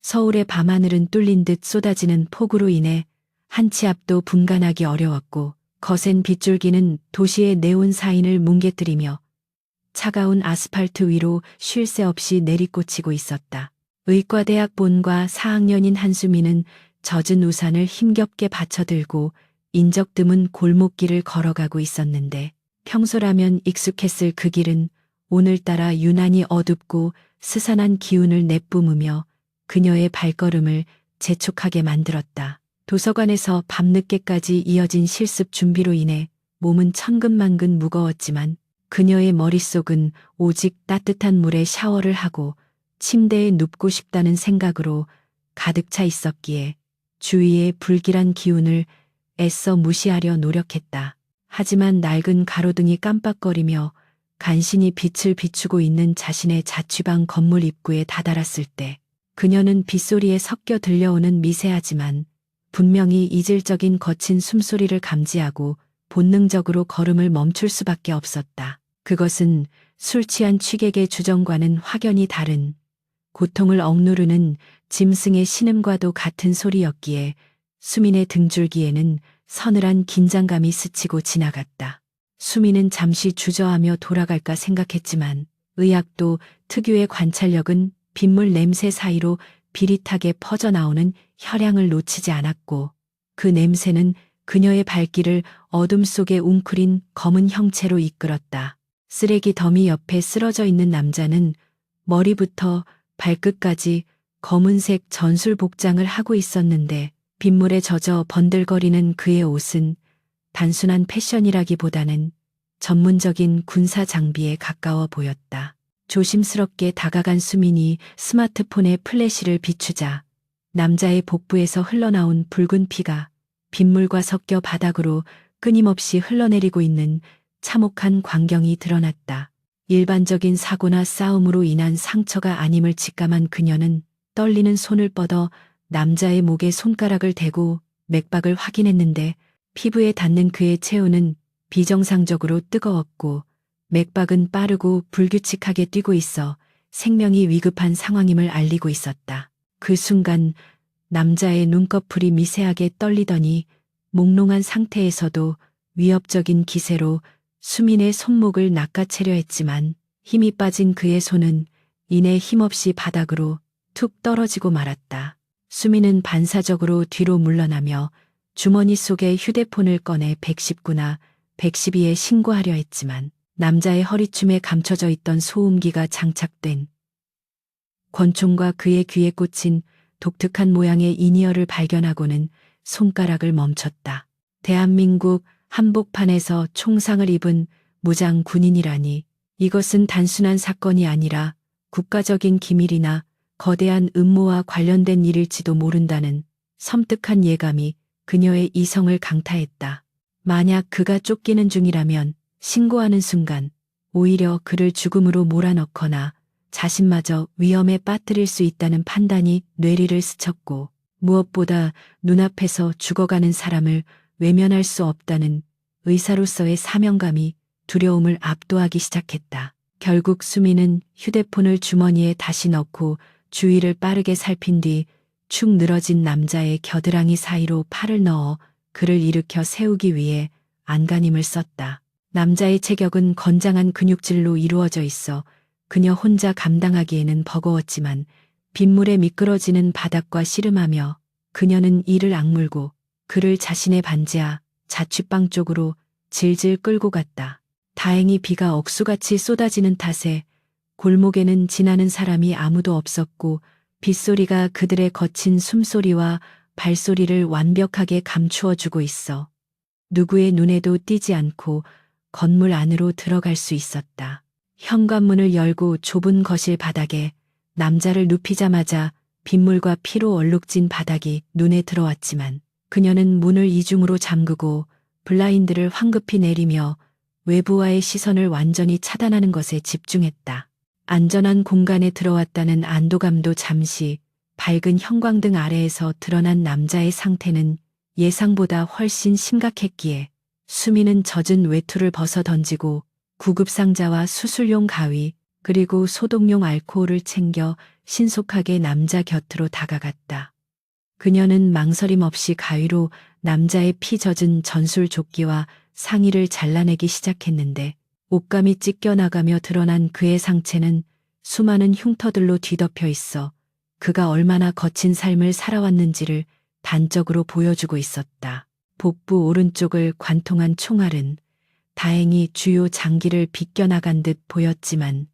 서울의 밤하늘은 뚫린 듯 쏟아지는 폭우로 인해 한 치 앞도 분간하기 어려웠고 거센 빗줄기는 도시의 네온 사인을 뭉개뜨리며 차가운 아스팔트 위로 쉴 새 없이 내리꽂히고 있었다. 의과대학 본과 4학년인 한수미는 젖은 우산을 힘겹게 받쳐들고 인적 드문 골목길을 걸어가고 있었는데 평소라면 익숙했을 그 길은 오늘따라 유난히 어둡고 스산한 기운을 내뿜으며 그녀의 발걸음을 재촉하게 만들었다. 도서관에서 밤늦게까지 이어진 실습 준비로 인해 몸은 천근만근 무거웠지만 그녀의 머릿속은 오직 따뜻한 물에 샤워를 하고 침대에 눕고 싶다는 생각으로 가득 차 있었기에 주위의 불길한 기운을 애써 무시하려 노력했다. 하지만 낡은 가로등이 깜빡거리며 간신히 빛을 비추고 있는 자신의 자취방 건물 입구에 다다랐을 때 그녀는 빗소리에 섞여 들려오는 미세하지만 분명히 이질적인 거친 숨소리를 감지하고 본능적으로 걸음을 멈출 수밖에 없었다. 그것은 술 취한 취객의 주정과는 확연히 다른 고통을 억누르는 짐승의 신음과도 같은 소리였기에 수민의 등줄기에는 서늘한 긴장감이 스치고 지나갔다. 수민은 잠시 주저하며 돌아갈까 생각했지만 의학도 특유의 관찰력은 빗물 냄새 사이로 비릿하게 퍼져나오는 혈향을 놓치지 않았고 그 냄새는 그녀의 발길을 어둠 속에 웅크린 검은 형체로 이끌었다. 쓰레기 더미 옆에 쓰러져 있는 남자는 머리부터 발끝까지 검은색 전술 복장을 하고 있었는데 빗물에 젖어 번들거리는 그의 옷은 단순한 패션이라기보다는 전문적인 군사 장비에 가까워 보였다. 조심스럽게 다가간 수민이 스마트폰에 플래시를 비추자 남자의 복부에서 흘러나온 붉은 피가 빗물과 섞여 바닥으로 끊임없이 흘러내리고 있는 참혹한 광경이 드러났다. 일반적인 사고나 싸움으로 인한 상처가 아님을 직감한 그녀는 떨리는 손을 뻗어 남자의 목에 손가락을 대고 맥박을 확인했는데 피부에 닿는 그의 체온은 비정상적으로 뜨거웠고 맥박은 빠르고 불규칙하게 뛰고 있어 생명이 위급한 상황임을 알리고 있었다. 그 순간 남자의 눈꺼풀이 미세하게 떨리더니 몽롱한 상태에서도 위협적인 기세로 수민의 손목을 낚아채려 했지만 힘이 빠진 그의 손은 이내 힘없이 바닥으로 툭 떨어지고 말았다. 수민은 반사적으로 뒤로 물러나며 주머니 속에 휴대폰을 꺼내 119나 112에 신고하려 했지만 남자의 허리춤에 감춰져 있던 소음기가 장착된 권총과 그의 귀에 꽂힌 독특한 모양의 이니어를 발견하고는 손가락을 멈췄다. 대한민국 한복판에서 총상을 입은 무장 군인이라니 이것은 단순한 사건이 아니라 국가적인 기밀이나 거대한 음모와 관련된 일일지도 모른다는 섬뜩한 예감이 그녀의 이성을 강타했다. 만약 그가 쫓기는 중이라면 신고하는 순간 오히려 그를 죽음으로 몰아넣거나 자신마저 위험에 빠뜨릴 수 있다는 판단이 뇌리를 스쳤고 무엇보다 눈앞에서 죽어가는 사람을 외면할 수 없다는 의사로서의 사명감이 두려움을 압도하기 시작했다. 결국 수민은 휴대폰을 주머니에 다시 넣고 주위를 빠르게 살핀 뒤 축 늘어진 남자의 겨드랑이 사이로 팔을 넣어 그를 일으켜 세우기 위해 안간힘을 썼다. 남자의 체격은 건장한 근육질로 이루어져 있어 그녀 혼자 감당하기에는 버거웠지만 빗물에 미끄러지는 바닥과 씨름하며 그녀는 이를 악물고 그를 자신의 반지하 자취방 쪽으로 질질 끌고 갔다. 다행히 비가 억수같이 쏟아지는 탓에 골목에는 지나는 사람이 아무도 없었고 빗소리가 그들의 거친 숨소리와 발소리를 완벽하게 감추어주고 있어 누구의 눈에도 띄지 않고 건물 안으로 들어갈 수 있었다. 현관문을 열고 좁은 거실 바닥에 남자를 눕히자마자 빗물과 피로 얼룩진 바닥이 눈에 들어왔지만 그녀는 문을 이중으로 잠그고 블라인드를 황급히 내리며 외부와의 시선을 완전히 차단하는 것에 집중했다. 안전한 공간에 들어왔다는 안도감도 잠시 밝은 형광등 아래에서 드러난 남자의 상태는 예상보다 훨씬 심각했기에 수민은 젖은 외투를 벗어 던지고 구급상자와 수술용 가위 그리고 소독용 알코올을 챙겨 신속하게 남자 곁으로 다가갔다. 그녀는 망설임 없이 가위로 남자의 피 젖은 전술조끼와 상의를 잘라내기 시작했는데 옷감이 찢겨나가며 드러난 그의 상체는 수많은 흉터들로 뒤덮여 있어 그가 얼마나 거친 삶을 살아왔는지를 단적으로 보여주고 있었다. 복부 오른쪽을 관통한 총알은 다행히 주요 장기를 비껴나간 듯 보였지만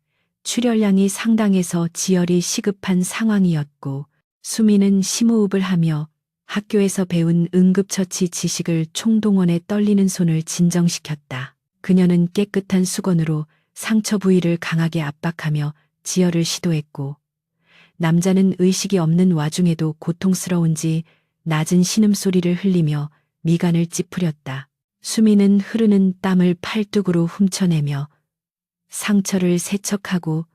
출혈량이 상당해서 지혈이 시급한 상황이었고 수미는 심호흡을 하며 학교에서 배운 응급처치 지식을 총동원해 떨리는 손을 진정시켰다. 그녀는 깨끗한 수건으로 상처 부위를 강하게 압박하며 지혈을 시도했고 남자는 의식이 없는 와중에도 고통스러운지 낮은 신음소리를 흘리며 미간을 찌푸렸다. 수미는 흐르는 땀을 팔뚝으로 훔쳐내며 상처를 세척하고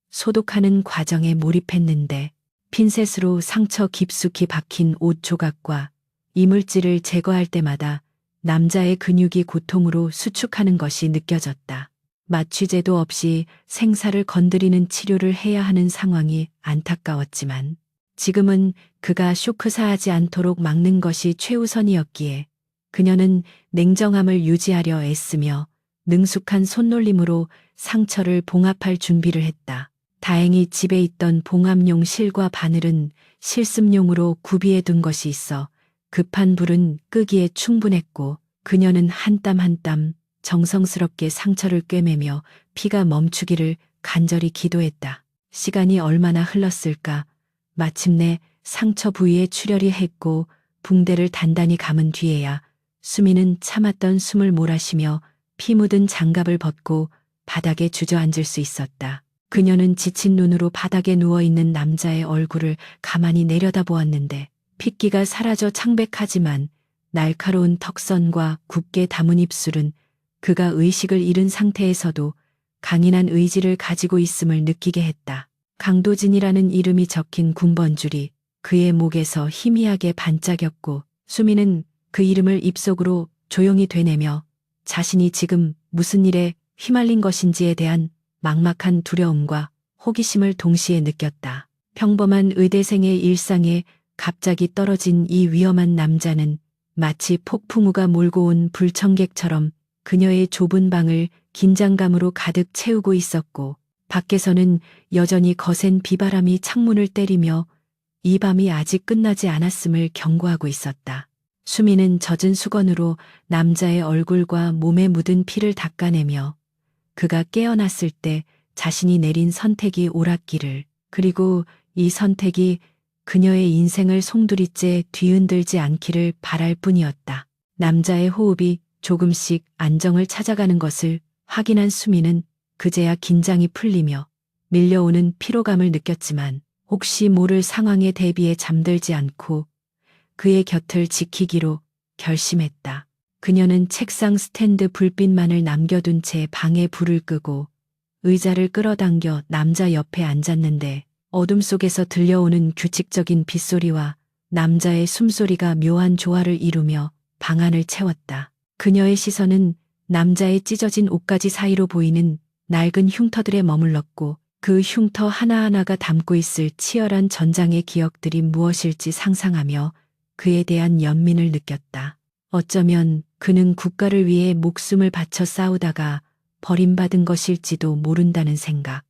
소독하는 과정에 몰입했는데 핀셋으로 상처 깊숙이 박힌 옷 조각과 이물질을 제거할 때마다 남자의 근육이 고통으로 수축하는 것이 느껴졌다. 마취제도 없이 생사를 건드리는 치료를 해야 하는 상황이 안타까웠지만 지금은 그가 쇼크사하지 않도록 막는 것이 최우선이었기에 그녀는 냉정함을 유지하려 애쓰며 능숙한 손놀림으로 상처를 봉합할 준비를 했다. 다행히 집에 있던 봉합용 실과 바늘은 실습용으로 구비해 둔 것이 있어 급한 불은 끄기에 충분했고 그녀는 한 땀 한 땀 정성스럽게 상처를 꿰매며 피가 멈추기를 간절히 기도했다. 시간이 얼마나 흘렀을까? 마침내 상처 부위에 출혈이 했고 붕대를 단단히 감은 뒤에야 수미는 참았던 숨을 몰아쉬며 피 묻은 장갑을 벗고 바닥에 주저앉을 수 있었다. 그녀는 지친 눈으로 바닥에 누워있는 남자의 얼굴을 가만히 내려다보았는데 핏기가 사라져 창백하지만 날카로운 턱선과 굽게 담은 입술은 그가 의식을 잃은 상태에서도 강인한 의지를 가지고 있음을 느끼게 했다. 강도진이라는 이름이 적힌 군번줄이 그의 목에서 희미하게 반짝였고 수미는 그 이름을 입속으로 조용히 되뇌며 자신이 지금 무슨 일에 휘말린 것인지에 대한 막막한 두려움과 호기심을 동시에 느꼈다. 평범한 의대생의 일상에 갑자기 떨어진 이 위험한 남자는 마치 폭풍우가 몰고 온 불청객처럼 그녀의 좁은 방을 긴장감으로 가득 채우고 있었고 밖에서는 여전히 거센 비바람이 창문을 때리며 이 밤이 아직 끝나지 않았음을 경고하고 있었다. 수미는 젖은 수건으로 남자의 얼굴과 몸에 묻은 피를 닦아내며 그가 깨어났을 때 자신이 내린 선택이 옳았기를, 그리고 이 선택이 그녀의 인생을 송두리째 뒤흔들지 않기를 바랄 뿐이었다. 남자의 호흡이 조금씩 안정을 찾아가는 것을 확인한 수미는 그제야 긴장이 풀리며 밀려오는 피로감을 느꼈지만 혹시 모를 상황에 대비해 잠들지 않고 그의 곁을 지키기로 결심했다. 그녀는 책상 스탠드 불빛만을 남겨둔 채 방에 불을 끄고 의자를 끌어당겨 남자 옆에 앉았는데 어둠 속에서 들려오는 규칙적인 빗소리와 남자의 숨소리가 묘한 조화를 이루며 방안을 채웠다. 그녀의 시선은 남자의 찢어진 옷가지 사이로 보이는 낡은 흉터들에 머물렀고 그 흉터 하나하나가 담고 있을 치열한 전장의 기억들이 무엇일지 상상하며 그에 대한 연민을 느꼈다. 어쩌면 그는 국가를 위해 목숨을 바쳐 싸우다가 버림받은 것일지도 모른다는 생각,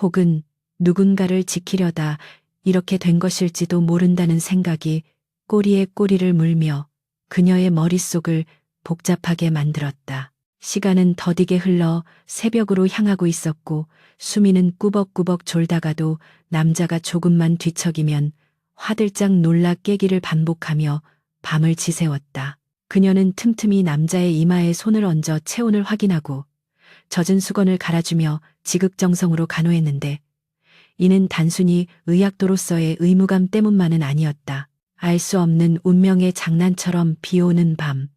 혹은 누군가를 지키려다 이렇게 된 것일지도 모른다는 생각이 꼬리에 꼬리를 물며 그녀의 머릿속을 복잡하게 만들었다. 시간은 더디게 흘러 새벽으로 향하고 있었고 수미는 꾸벅꾸벅 졸다가도 남자가 조금만 뒤척이면 화들짝 놀라 깨기를 반복하며 밤을 지새웠다. 그녀는 틈틈이 남자의 이마에 손을 얹어 체온을 확인하고 젖은 수건을 갈아주며 지극정성으로 간호했는데 이는 단순히 의학도로서의 의무감 때문만은 아니었다. 알 수 없는 운명의 장난처럼 비오는 밤,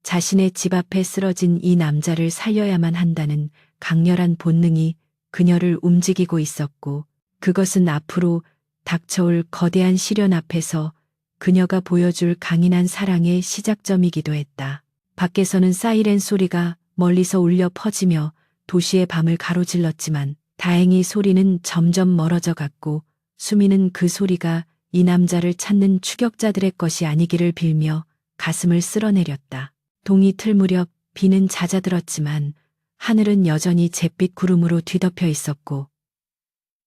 자신의 집 앞에 쓰러진 이 남자를 살려야만 한다는 강렬한 본능이 그녀를 움직이고 있었고 그것은 앞으로 닥쳐올 거대한 시련 앞에서 그녀가 보여줄 강인한 사랑의 시작점이기도 했다. 밖에서는 사이렌 소리가 멀리서 울려 퍼지며 도시의 밤을 가로질렀지만 다행히 소리는 점점 멀어져 갔고 수미는 그 소리가 이 남자를 찾는 추격자들의 것이 아니기를 빌며 가슴을 쓸어내렸다. 동이 틀 무렵 비는 잦아들었지만 하늘은 여전히 잿빛 구름으로 뒤덮여 있었고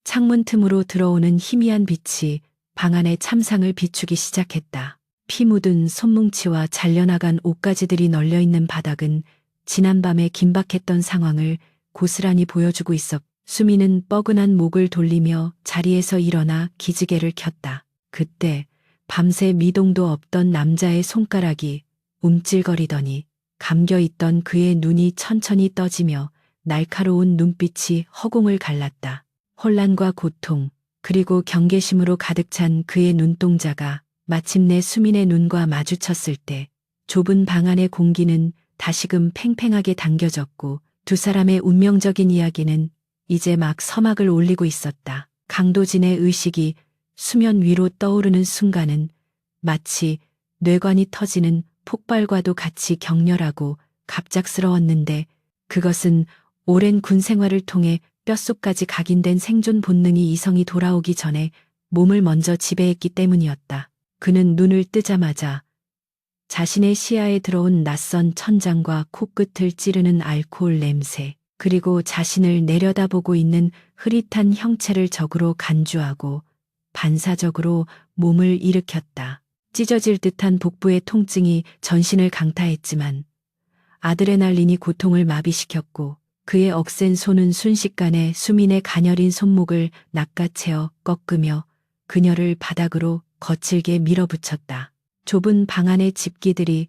창문 틈으로 들어오는 희미한 빛이 방 안의 참상을 비추기 시작했다. 피 묻은 손뭉치와 잘려나간 옷가지들이 널려있는 바닥은 지난밤에 긴박했던 상황을 고스란히 보여주고 있었고 수미는 뻐근한 목을 돌리며 자리에서 일어나 기지개를 켰다. 그때 밤새 미동도 없던 남자의 손가락이 움찔거리더니 감겨있던 그의 눈이 천천히 떠지며 날카로운 눈빛이 허공을 갈랐다. 혼란과 고통 그리고 경계심으로 가득 찬 그의 눈동자가 마침내 수민의 눈과 마주쳤을 때 좁은 방 안의 공기는 다시금 팽팽하게 당겨졌고 두 사람의 운명적인 이야기는 이제 막 서막을 올리고 있었다. 강도진의 의식이 수면 위로 떠오르는 순간은 마치 뇌관이 터지는 폭발과도 같이 격렬하고 갑작스러웠는데 그것은 오랜 군 생활을 통해 뼛속까지 각인된 생존 본능이 이성이 돌아오기 전에 몸을 먼저 지배했기 때문이었다. 그는 눈을 뜨자마자 자신의 시야에 들어온 낯선 천장과 코끝을 찌르는 알코올 냄새, 그리고 자신을 내려다보고 있는 흐릿한 형체를 적으로 간주하고 반사적으로 몸을 일으켰다. 찢어질 듯한 복부의 통증이 전신을 강타했지만 아드레날린이 고통을 마비시켰고 그의 억센 손은 순식간에 수민의 가녀린 손목을 낚아채어 꺾으며 그녀를 바닥으로 거칠게 밀어붙였다. 좁은 방 안의 집기들이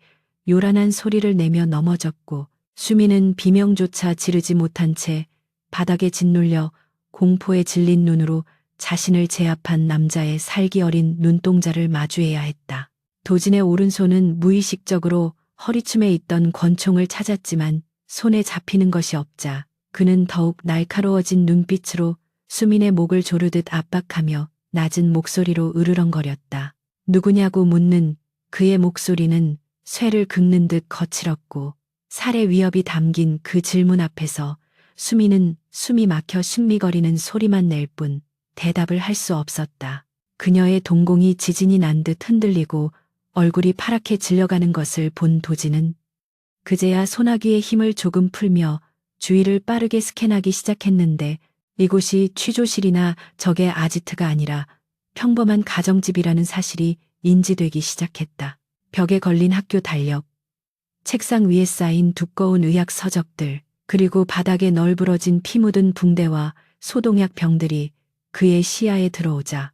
요란한 소리를 내며 넘어졌고 수민은 비명조차 지르지 못한 채 바닥에 짓눌려 공포에 질린 눈으로 자신을 제압한 남자의 살기 어린 눈동자를 마주해야 했다. 도진의 오른손은 무의식적으로 허리춤에 있던 권총을 찾았지만 손에 잡히는 것이 없자 그는 더욱 날카로워진 눈빛으로 수민의 목을 조르듯 압박하며 낮은 목소리로 으르렁거렸다. 누구냐고 묻는 그의 목소리는 쇠를 긁는 듯 거칠었고 살해 위협이 담긴 그 질문 앞에서 수민은 숨이 막혀 슌미거리는 소리만 낼 뿐 대답을 할 수 없었다. 그녀의 동공이 지진이 난 듯 흔들리고 얼굴이 파랗게 질려가는 것을 본 도진은 그제야 소나기의 힘을 조금 풀며 주위를 빠르게 스캔하기 시작했는데 이곳이 취조실이나 적의 아지트가 아니라 평범한 가정집이라는 사실이 인지되기 시작했다. 벽에 걸린 학교 달력, 책상 위에 쌓인 두꺼운 의학 서적들, 그리고 바닥에 널브러진 피 묻은 붕대와 소독약 병들이 그의 시야에 들어오자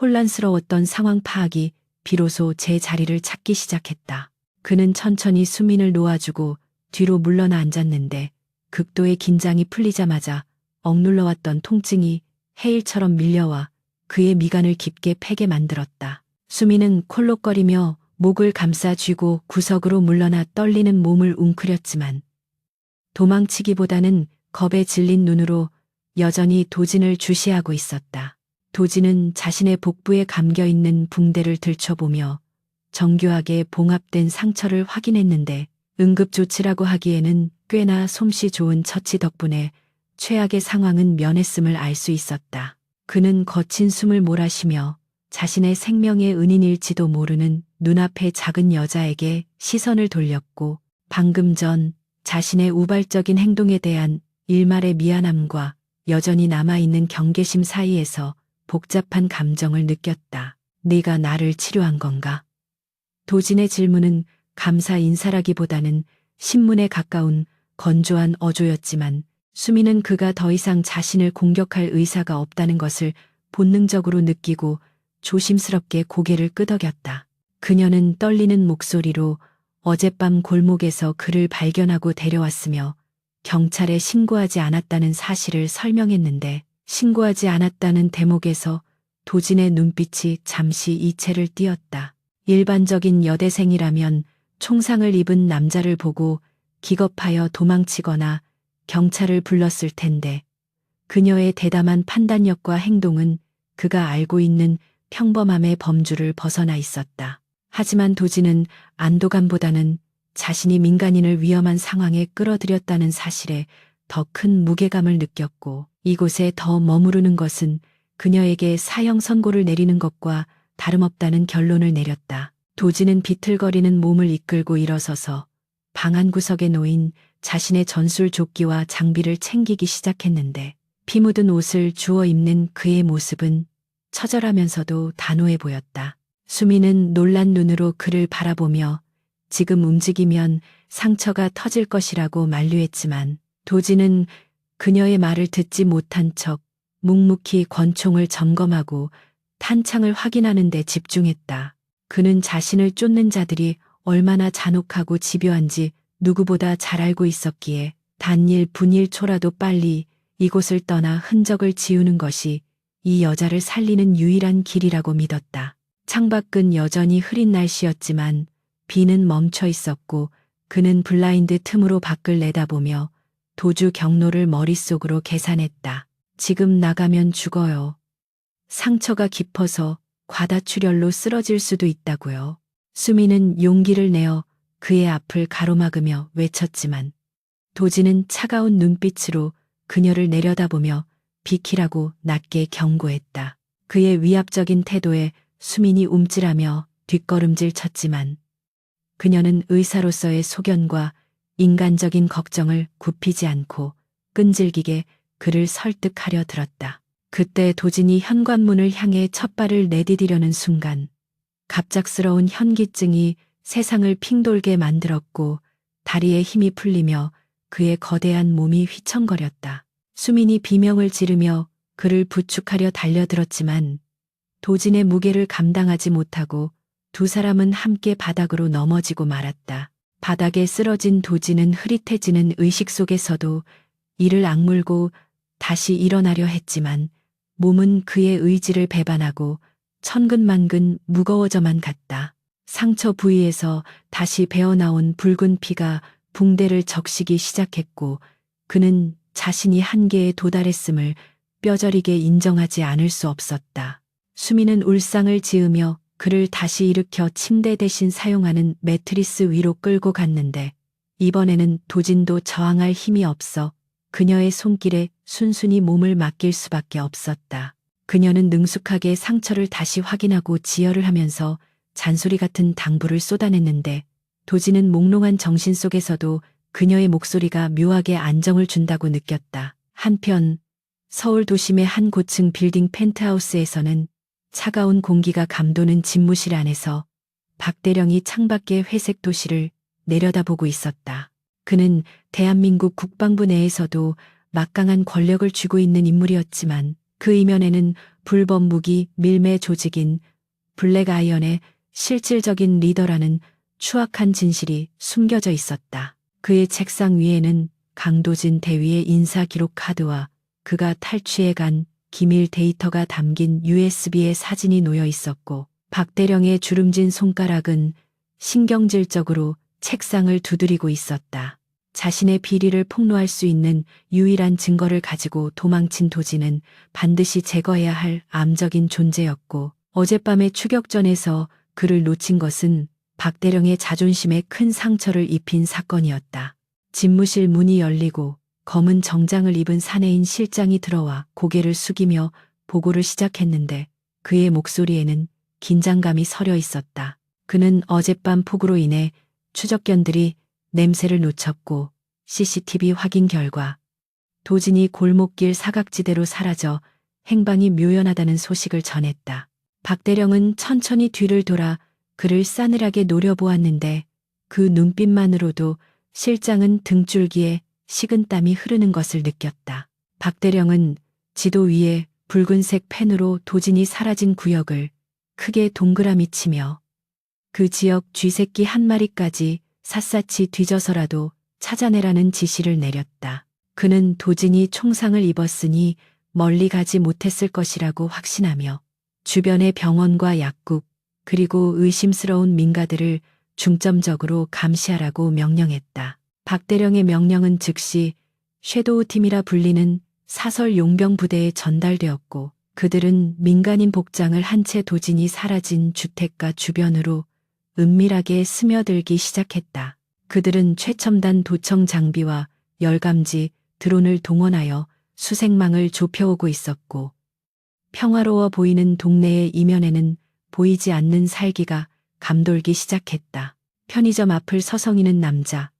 혼란스러웠던 상황 파악이 비로소 제 자리를 찾기 시작했다. 그는 천천히 수민을 놓아주고 뒤로 물러나 앉았는데 극도의 긴장이 풀리자마자 억눌러왔던 통증이 해일처럼 밀려와 그의 미간을 깊게 패게 만들었다. 수민은 콜록거리며 목을 감싸 쥐고 구석으로 물러나 떨리는 몸을 웅크렸지만 도망치기보다는 겁에 질린 눈으로 여전히 도진을 주시하고 있었다. 도진은 자신의 복부에 감겨있는 붕대를 들춰보며 정교하게 봉합된 상처를 확인했는데 응급조치라고 하기에는 꽤나 솜씨 좋은 처치 덕분에 최악의 상황은 면했음을 알 수 있었다. 그는 거친 숨을 몰아쉬며 자신의 생명의 은인일지도 모르는 눈앞의 작은 여자에게 시선을 돌렸고 방금 전 자신의 우발적인 행동에 대한 일말의 미안함과 여전히 남아있는 경계심 사이에서 복잡한 감정을 느꼈다. 네가 나를 치료한 건가? 도진의 질문은 감사 인사라기보다는 신문에 가까운 건조한 어조였지만 수미는 그가 더 이상 자신을 공격할 의사가 없다는 것을 본능적으로 느끼고 조심스럽게 고개를 끄덕였다. 그녀는 떨리는 목소리로 어젯밤 골목에서 그를 발견하고 데려왔으며 경찰에 신고하지 않았다는 사실을 설명했는데 신고하지 않았다는 대목에서 도진의 눈빛이 잠시 이체를 띄었다. 일반적인 여대생이라면 총상을 입은 남자를 보고 기겁하여 도망치거나 경찰을 불렀을 텐데 그녀의 대담한 판단력과 행동은 그가 알고 있는 평범함의 범주를 벗어나 있었다. 하지만 도진은 안도감보다는 자신이 민간인을 위험한 상황에 끌어들였다는 사실에 더 큰 무게감을 느꼈고 이곳에 더 머무르는 것은 그녀에게 사형 선고를 내리는 것과 다름없다는 결론을 내렸다. 도지는 비틀거리는 몸을 이끌고 일어서서 방 한 구석에 놓인 자신의 전술 조끼와 장비를 챙기기 시작했는데 피 묻은 옷을 주워 입는 그의 모습은 처절하면서도 단호해 보였다. 수미는 놀란 눈으로 그를 바라보며 지금 움직이면 상처가 터질 것이라고 만류했지만 도지는 그녀의 말을 듣지 못한 척 묵묵히 권총을 점검하고 탄창을 확인하는 데 집중했다. 그는 자신을 쫓는 자들이 얼마나 잔혹하고 집요한지 누구보다 잘 알고 있었기에 단일 분일초라도 빨리 이곳을 떠나 흔적을 지우는 것이 이 여자를 살리는 유일한 길이라고 믿었다. 창밖은 여전히 흐린 날씨였지만 비는 멈춰 있었고 그는 블라인드 틈으로 밖을 내다보며 도주 경로를 머릿속으로 계산했다. 지금 나가면 죽어요. 상처가 깊어서 과다출혈로 쓰러질 수도 있다고요. 수미는 용기를 내어 그의 앞을 가로막으며 외쳤지만 도지는 차가운 눈빛으로 그녀를 내려다보며 비키라고 낮게 경고했다. 그의 위압적인 태도에 수민이 움찔하며 뒷걸음질 쳤지만 그녀는 의사로서의 소견과 인간적인 걱정을 굽히지 않고 끈질기게 그를 설득하려 들었다. 그때 도진이 현관문을 향해 첫 발을 내디디려는 순간 갑작스러운 현기증이 세상을 핑돌게 만들었고 다리에 힘이 풀리며 그의 거대한 몸이 휘청거렸다. 수민이 비명을 지르며 그를 부축하려 달려들었지만 도진의 무게를 감당하지 못하고 두 사람은 함께 바닥으로 넘어지고 말았다. 바닥에 쓰러진 도진은 흐릿해지는 의식 속에서도 이를 악물고 다시 일어나려 했지만 몸은 그의 의지를 배반하고 천근만근 무거워져만 갔다. 상처 부위에서 다시 배어나온 붉은 피가 붕대를 적시기 시작했고 그는 자신이 한계에 도달했음을 뼈저리게 인정하지 않을 수 없었다. 수미는 울상을 지으며 그를 다시 일으켜 침대 대신 사용하는 매트리스 위로 끌고 갔는데 이번에는 도진도 저항할 힘이 없어 그녀의 손길에 순순히 몸을 맡길 수밖에 없었다. 그녀는 능숙하게 상처를 다시 확인하고 지혈을 하면서 잔소리 같은 당부를 쏟아냈는데 도진은 몽롱한 정신 속에서도 그녀의 목소리가 묘하게 안정을 준다고 느꼈다. 한편 서울 도심의 한 고층 빌딩 펜트하우스에서는 차가운 공기가 감도는 집무실 안에서 박대령이 창밖의 회색 도시를 내려다보고 있었다. 그는 대한민국 국방부 내에서도 막강한 권력을 쥐고 있는 인물이었지만 그 이면에는 불법 무기 밀매 조직인 블랙아이언의 실질적인 리더라는 추악한 진실이 숨겨져 있었다. 그의 책상 위에는 강도진 대위의 인사 기록 카드와 그가 탈취해 간 기밀 데이터가 담긴 USB의 사진이 놓여 있었고 박대령의 주름진 손가락은 신경질적으로 책상을 두드리고 있었다. 자신의 비리를 폭로할 수 있는 유일한 증거를 가지고 도망친 도진은 반드시 제거해야 할 암적인 존재였고 어젯밤의 추격전에서 그를 놓친 것은 박대령의 자존심에 큰 상처를 입힌 사건이었다. 집무실 문이 열리고 검은 정장을 입은 사내인 실장이 들어와 고개를 숙이며 보고를 시작했는데 그의 목소리에는 긴장감이 서려 있었다. 그는 어젯밤 폭우로 인해 추적견들이 냄새를 놓쳤고 CCTV 확인 결과 도진이 골목길 사각지대로 사라져 행방이 묘연하다는 소식을 전했다. 박대령은 천천히 뒤를 돌아 그를 싸늘하게 노려보았는데 그 눈빛만으로도 실장은 등줄기에 식은땀이 흐르는 것을 느꼈다. 박대령은 지도 위에 붉은색 펜으로 도진이 사라진 구역을 크게 동그라미 치며 그 지역 쥐새끼 한 마리까지 샅샅이 뒤져서라도 찾아내라는 지시를 내렸다. 그는 도진이 총상을 입었으니 멀리 가지 못했을 것이라고 확신하며 주변의 병원과 약국 그리고 의심스러운 민가들을 중점적으로 감시하라고 명령했다. 박대령의 명령은 즉시 섀도우 팀이라 불리는 사설 용병 부대에 전달되었고 그들은 민간인 복장을 한 채 도진이 사라진 주택가 주변으로 은밀하게 스며들기 시작했다. 그들은 최첨단 도청 장비와 열감지, 드론을 동원하여 수색망을 좁혀오고 있었고 평화로워 보이는 동네의 이면에는 보이지 않는 살기가 감돌기 시작했다. 편의점 앞을 서성이는 남자,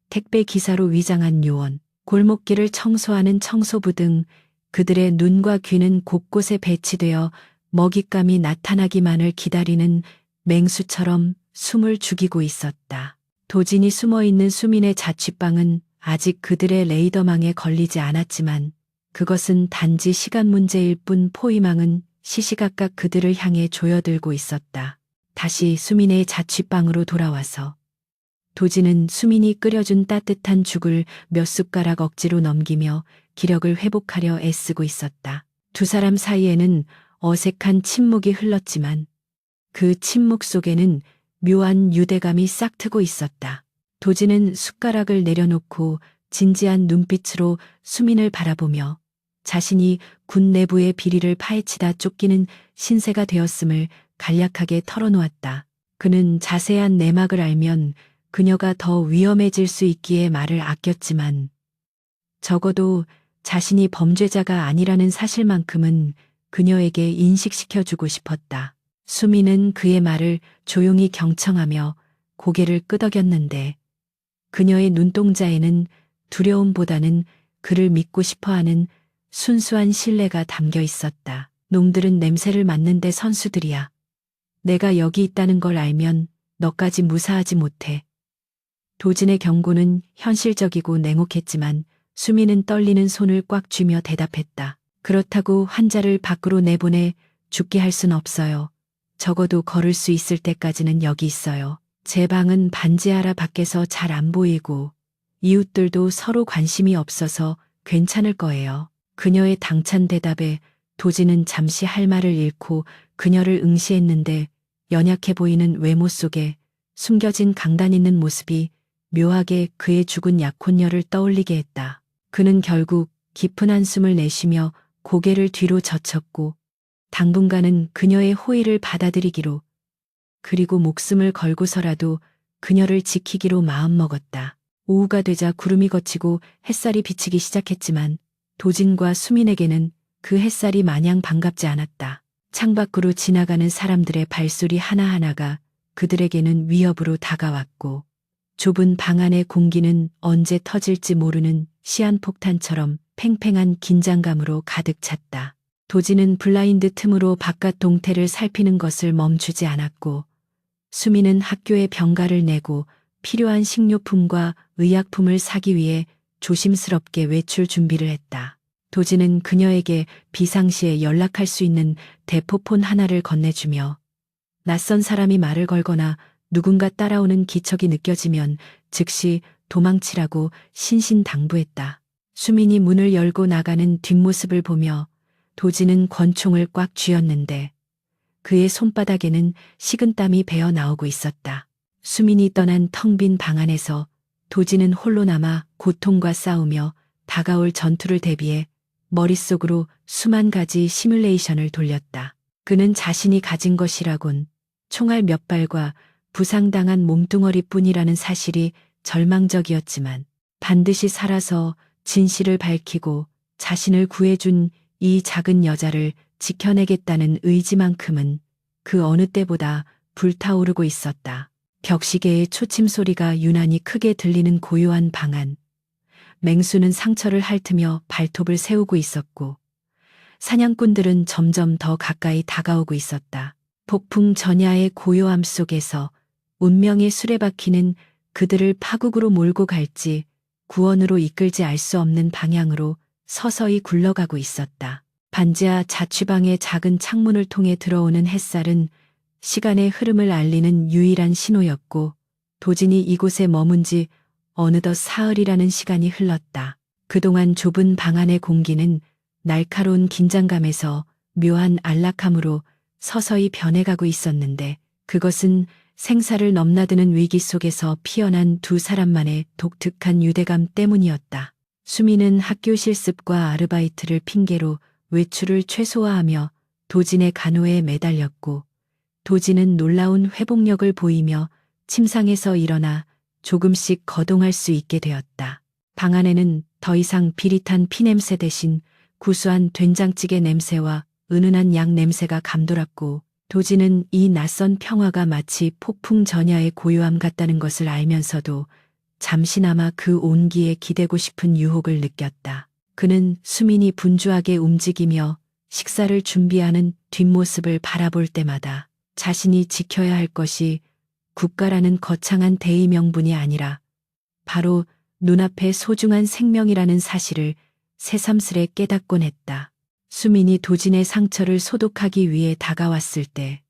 택배 기사로 위장한 요원, 골목길을 청소하는 청소부 등 그들의 눈과 귀는 곳곳에 배치되어 먹잇감이 나타나기만을 기다리는 맹수처럼 숨을 죽이고 있었다. 도진이 숨어있는 수민의 자취방은 아직 그들의 레이더망에 걸리지 않았지만 그것은 단지 시간 문제일 뿐 포위망은 시시각각 그들을 향해 조여들고 있었다. 다시 수민의 자취방으로 돌아와서 도진은 수민이 끓여준 따뜻한 죽을 몇 숟가락 억지로 넘기며 기력을 회복하려 애쓰고 있었다. 두 사람 사이에는 어색한 침묵이 흘렀지만 그 침묵 속에는 묘한 유대감이 싹트고 있었다. 도진은 숟가락을 내려놓고 진지한 눈빛으로 수민을 바라보며 자신이 군 내부의 비리를 파헤치다 쫓기는 신세가 되었음을 간략하게 털어놓았다. 그는 자세한 내막을 알면 그녀가 더 위험해질 수 있기에 말을 아꼈지만 적어도 자신이 범죄자가 아니라는 사실만큼은 그녀에게 인식시켜주고 싶었다. 수민은 그의 말을 조용히 경청하며 고개를 끄덕였는데 그녀의 눈동자에는 두려움보다는 그를 믿고 싶어하는 순수한 신뢰가 담겨 있었다. 놈들은 냄새를 맡는데 선수들이야. 내가 여기 있다는 걸 알면 너까지 무사하지 못해. 도진의 경고는 현실적이고 냉혹했지만 수민은 떨리는 손을 꽉 쥐며 대답했다. 그렇다고 환자를 밖으로 내보내 죽게 할 순 없어요. 적어도 걸을 수 있을 때까지는 여기 있어요. 제 방은 반지하라 밖에서 잘 안 보이고 이웃들도 서로 관심이 없어서 괜찮을 거예요. 그녀의 당찬 대답에 도진은 잠시 할 말을 잃고 그녀를 응시했는데 연약해 보이는 외모 속에 숨겨진 강단 있는 모습이 묘하게 그의 죽은 약혼녀를 떠올리게 했다. 그는 결국 깊은 한숨을 내쉬며 고개를 뒤로 젖혔고 당분간은 그녀의 호의를 받아들이기로 그리고 목숨을 걸고서라도 그녀를 지키기로 마음먹었다. 오후가 되자 구름이 걷히고 햇살이 비치기 시작했지만 도진과 수민에게는 그 햇살이 마냥 반갑지 않았다. 창밖으로 지나가는 사람들의 발소리 하나하나가 그들에게는 위협으로 다가왔고 좁은 방 안의 공기는 언제 터질지 모르는 시한폭탄처럼 팽팽한 긴장감으로 가득 찼다. 도진은 블라인드 틈으로 바깥 동태를 살피는 것을 멈추지 않았고 수민은 학교에 병가를 내고 필요한 식료품과 의약품을 사기 위해 조심스럽게 외출 준비를 했다. 도진은 그녀에게 비상시에 연락할 수 있는 대포폰 하나를 건네주며 낯선 사람이 말을 걸거나 누군가 따라오는 기척이 느껴지면 즉시 도망치라고 신신당부했다. 수민이 문을 열고 나가는 뒷모습을 보며 도진은 권총을 꽉 쥐었는데 그의 손바닥에는 식은땀이 배어 나오고 있었다. 수민이 떠난 텅 빈 방 안에서 도진은 홀로 남아 고통과 싸우며 다가올 전투를 대비해 머릿속으로 수만 가지 시뮬레이션을 돌렸다. 그는 자신이 가진 것이라곤 총알 몇 발과 부상당한 몸뚱어리뿐이라는 사실이 절망적이었지만 반드시 살아서 진실을 밝히고 자신을 구해준 이 작은 여자를 지켜내겠다는 의지만큼은 그 어느 때보다 불타오르고 있었다. 벽시계의 초침 소리가 유난히 크게 들리는 고요한 방 안. 맹수는 상처를 핥으며 발톱을 세우고 있었고 사냥꾼들은 점점 더 가까이 다가오고 있었다. 폭풍 전야의 고요함 속에서 운명의 수레바퀴는 그들을 파국으로 몰고 갈지 구원으로 이끌지 알 수 없는 방향으로 서서히 굴러가고 있었다. 반지하 자취방의 작은 창문을 통해 들어오는 햇살은 시간의 흐름을 알리는 유일한 신호였고 도진이 이곳에 머문 지 어느덧 사흘이라는 시간이 흘렀다. 그동안 좁은 방 안의 공기는 날카로운 긴장감에서 묘한 안락함으로 서서히 변해가고 있었는데 그것은 생사를 넘나드는 위기 속에서 피어난 두 사람만의 독특한 유대감 때문이었다. 수민은 학교 실습과 아르바이트를 핑계로 외출을 최소화하며 도진의 간호에 매달렸고 도진은 놀라운 회복력을 보이며 침상에서 일어나 조금씩 거동할 수 있게 되었다. 방 안에는 더 이상 비릿한 피냄새 대신 구수한 된장찌개 냄새와 은은한 양 냄새가 감돌았고 도지는 이 낯선 평화가 마치 폭풍 전야의 고요함 같다는 것을 알면서도 잠시나마 그 온기에 기대고 싶은 유혹을 느꼈다. 그는 수민이 분주하게 움직이며 식사를 준비하는 뒷모습을 바라볼 때마다 자신이 지켜야 할 것이 국가라는 거창한 대의 명분이 아니라 바로 눈앞의 소중한 생명이라는 사실을 새삼스레 깨닫곤 했다. 수민이 도진의 상처를 소독하기 위해 다가왔을 때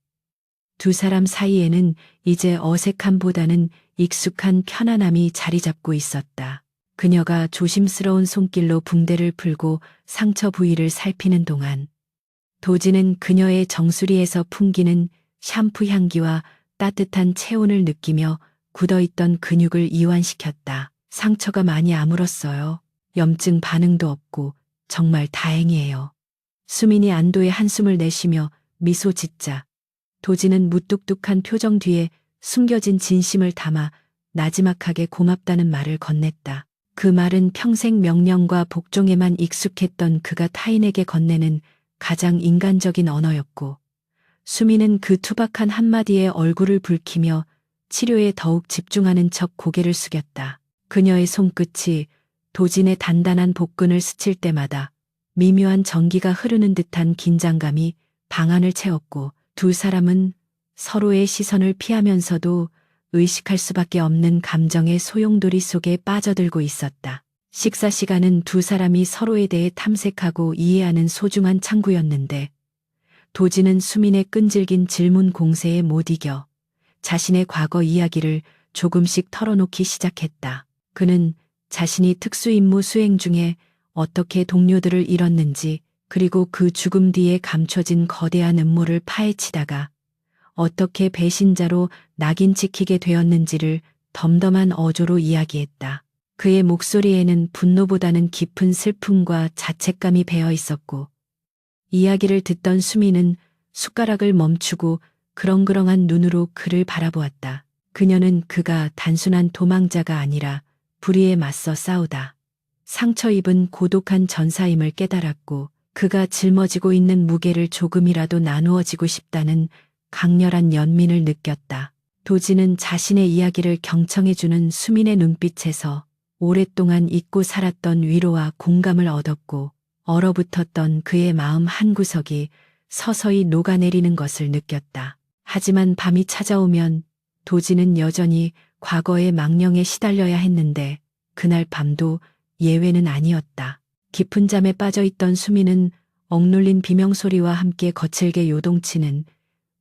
두 사람 사이에는 이제 어색함보다는 익숙한 편안함이 자리 잡고 있었다. 그녀가 조심스러운 손길로 붕대를 풀고 상처 부위를 살피는 동안 도진은 그녀의 정수리에서 풍기는 샴푸 향기와 따뜻한 체온을 느끼며 굳어있던 근육을 이완시켰다. 상처가 많이 아물었어요. 염증 반응도 없고 정말 다행이에요. 수민이 안도의 한숨을 내쉬며 미소 짓자 도진은 무뚝뚝한 표정 뒤에 숨겨진 진심을 담아 나지막하게 고맙다는 말을 건넸다. 그 말은 평생 명령과 복종에만 익숙했던 그가 타인에게 건네는 가장 인간적인 언어였고 수민은 그 투박한 한마디에 얼굴을 붉히며 치료에 더욱 집중하는 척 고개를 숙였다. 그녀의 손끝이 도진의 단단한 복근을 스칠 때마다 미묘한 전기가 흐르는 듯한 긴장감이 방안을 채웠고 두 사람은 서로의 시선을 피하면서도 의식할 수밖에 없는 감정의 소용돌이 속에 빠져들고 있었다. 식사 시간은 두 사람이 서로에 대해 탐색하고 이해하는 소중한 창구였는데 도진은 수민의 끈질긴 질문 공세에 못 이겨 자신의 과거 이야기를 조금씩 털어놓기 시작했다. 그는 자신이 특수임무 수행 중에 어떻게 동료들을 잃었는지 그리고 그 죽음 뒤에 감춰진 거대한 음모를 파헤치다가 어떻게 배신자로 낙인 찍히게 되었는지를 덤덤한 어조로 이야기했다. 그의 목소리에는 분노보다는 깊은 슬픔과 자책감이 배어 있었고 이야기를 듣던 수민은 숟가락을 멈추고 그렁그렁한 눈으로 그를 바라보았다. 그녀는 그가 단순한 도망자가 아니라 불의에 맞서 싸우다 상처 입은 고독한 전사임을 깨달았고 그가 짊어지고 있는 무게를 조금이라도 나누어지고 싶다는 강렬한 연민을 느꼈다. 도진은 자신의 이야기를 경청해주는 수민의 눈빛에서 오랫동안 잊고 살았던 위로와 공감을 얻었고 얼어붙었던 그의 마음 한구석이 서서히 녹아내리는 것을 느꼈다. 하지만 밤이 찾아오면 도진은 여전히 과거의 망령에 시달려야 했는데 그날 밤도 예외는 아니었다. 깊은 잠에 빠져있던 수민은 억눌린 비명소리와 함께 거칠게 요동치는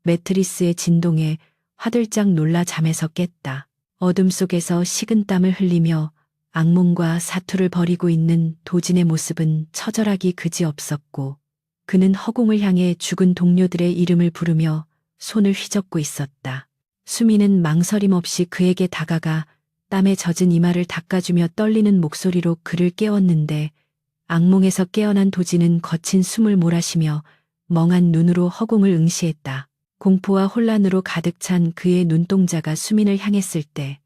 매트리스의 진동에 화들짝 놀라 잠에서 깼다. 어둠 속에서 식은땀을 흘리며 악몽과 사투를 벌이고 있는 도진의 모습은 처절하기 그지없었고 그는 허공을 향해 죽은 동료들의 이름을 부르며 손을 휘젓고 있었다. 수민은 망설임 없이 그에게 다가가 땀에 젖은 이마를 닦아주며 떨리는 목소리로 그를 깨웠는데 악몽에서 깨어난 도진은 거친 숨을 몰아쉬며 멍한 눈으로 허공을 응시했다. 공포와 혼란으로 가득 찬 그의 눈동자가 수민을 향했을 때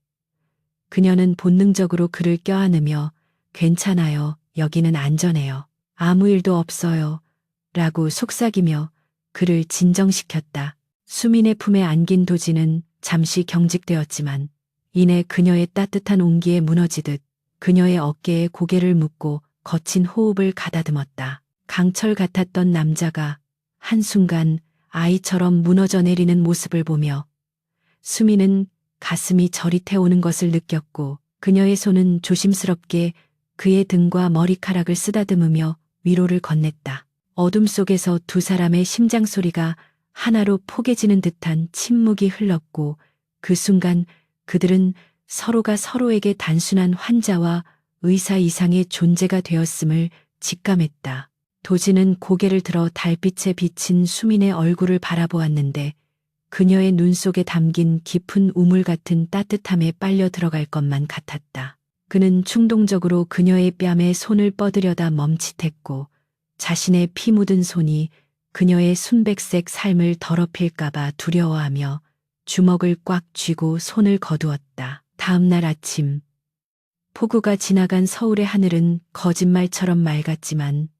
그녀는 본능적으로 그를 껴안으며 괜찮아요. 여기는 안전해요. 아무 일도 없어요. 라고 속삭이며 그를 진정시켰다. 수민의 품에 안긴 도진은 잠시 경직되었지만 이내 그녀의 따뜻한 온기에 무너지듯 그녀의 어깨에 고개를 묻고 거친 호흡을 가다듬었다. 강철 같았던 남자가 한순간 아이처럼 무너져 내리는 모습을 보며 수민은 가슴이 저릿해오는 것을 느꼈고 그녀의 손은 조심스럽게 그의 등과 머리카락을 쓰다듬으며 위로를 건넸다. 어둠 속에서 두 사람의 심장 소리가 하나로 포개지는 듯한 침묵이 흘렀고 그 순간 그들은 서로가 서로에게 단순한 환자와 의사 이상의 존재가 되었음을 직감했다. 도진은 고개를 들어 달빛에 비친 수민의 얼굴을 바라보았는데 그녀의 눈 속에 담긴 깊은 우물 같은 따뜻함에 빨려 들어갈 것만 같았다. 그는 충동적으로 그녀의 뺨에 손을 뻗으려다 멈칫했고 자신의 피 묻은 손이 그녀의 순백색 삶을 더럽힐까봐 두려워하며 주먹을 꽉 쥐고 손을 거두었다. 다음 날 아침 폭우가 지나간 서울의 하늘은 거짓말처럼 맑았지만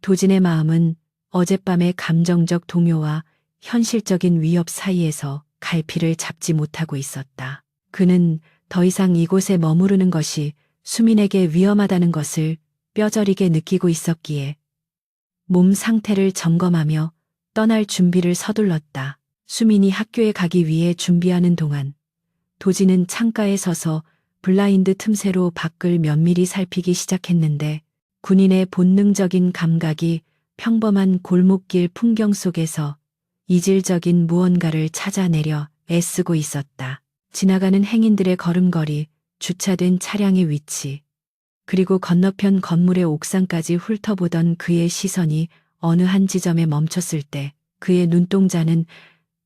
도진의 마음은 어젯밤의 감정적 동요와 현실적인 위협 사이에서 갈피를 잡지 못하고 있었다. 그는 더 이상 이곳에 머무르는 것이 수민에게 위험하다는 것을 뼈저리게 느끼고 있었기에 몸 상태를 점검하며 떠날 준비를 서둘렀다. 수민이 학교에 가기 위해 준비하는 동안 도진은 창가에 서서 블라인드 틈새로 밖을 면밀히 살피기 시작했는데 군인의 본능적인 감각이 평범한 골목길 풍경 속에서 이질적인 무언가를 찾아내려 애쓰고 있었다. 지나가는 행인들의 걸음걸이, 주차된 차량의 위치, 그리고 건너편 건물의 옥상까지 훑어보던 그의 시선이 어느 한 지점에 멈췄을 때 그의 눈동자는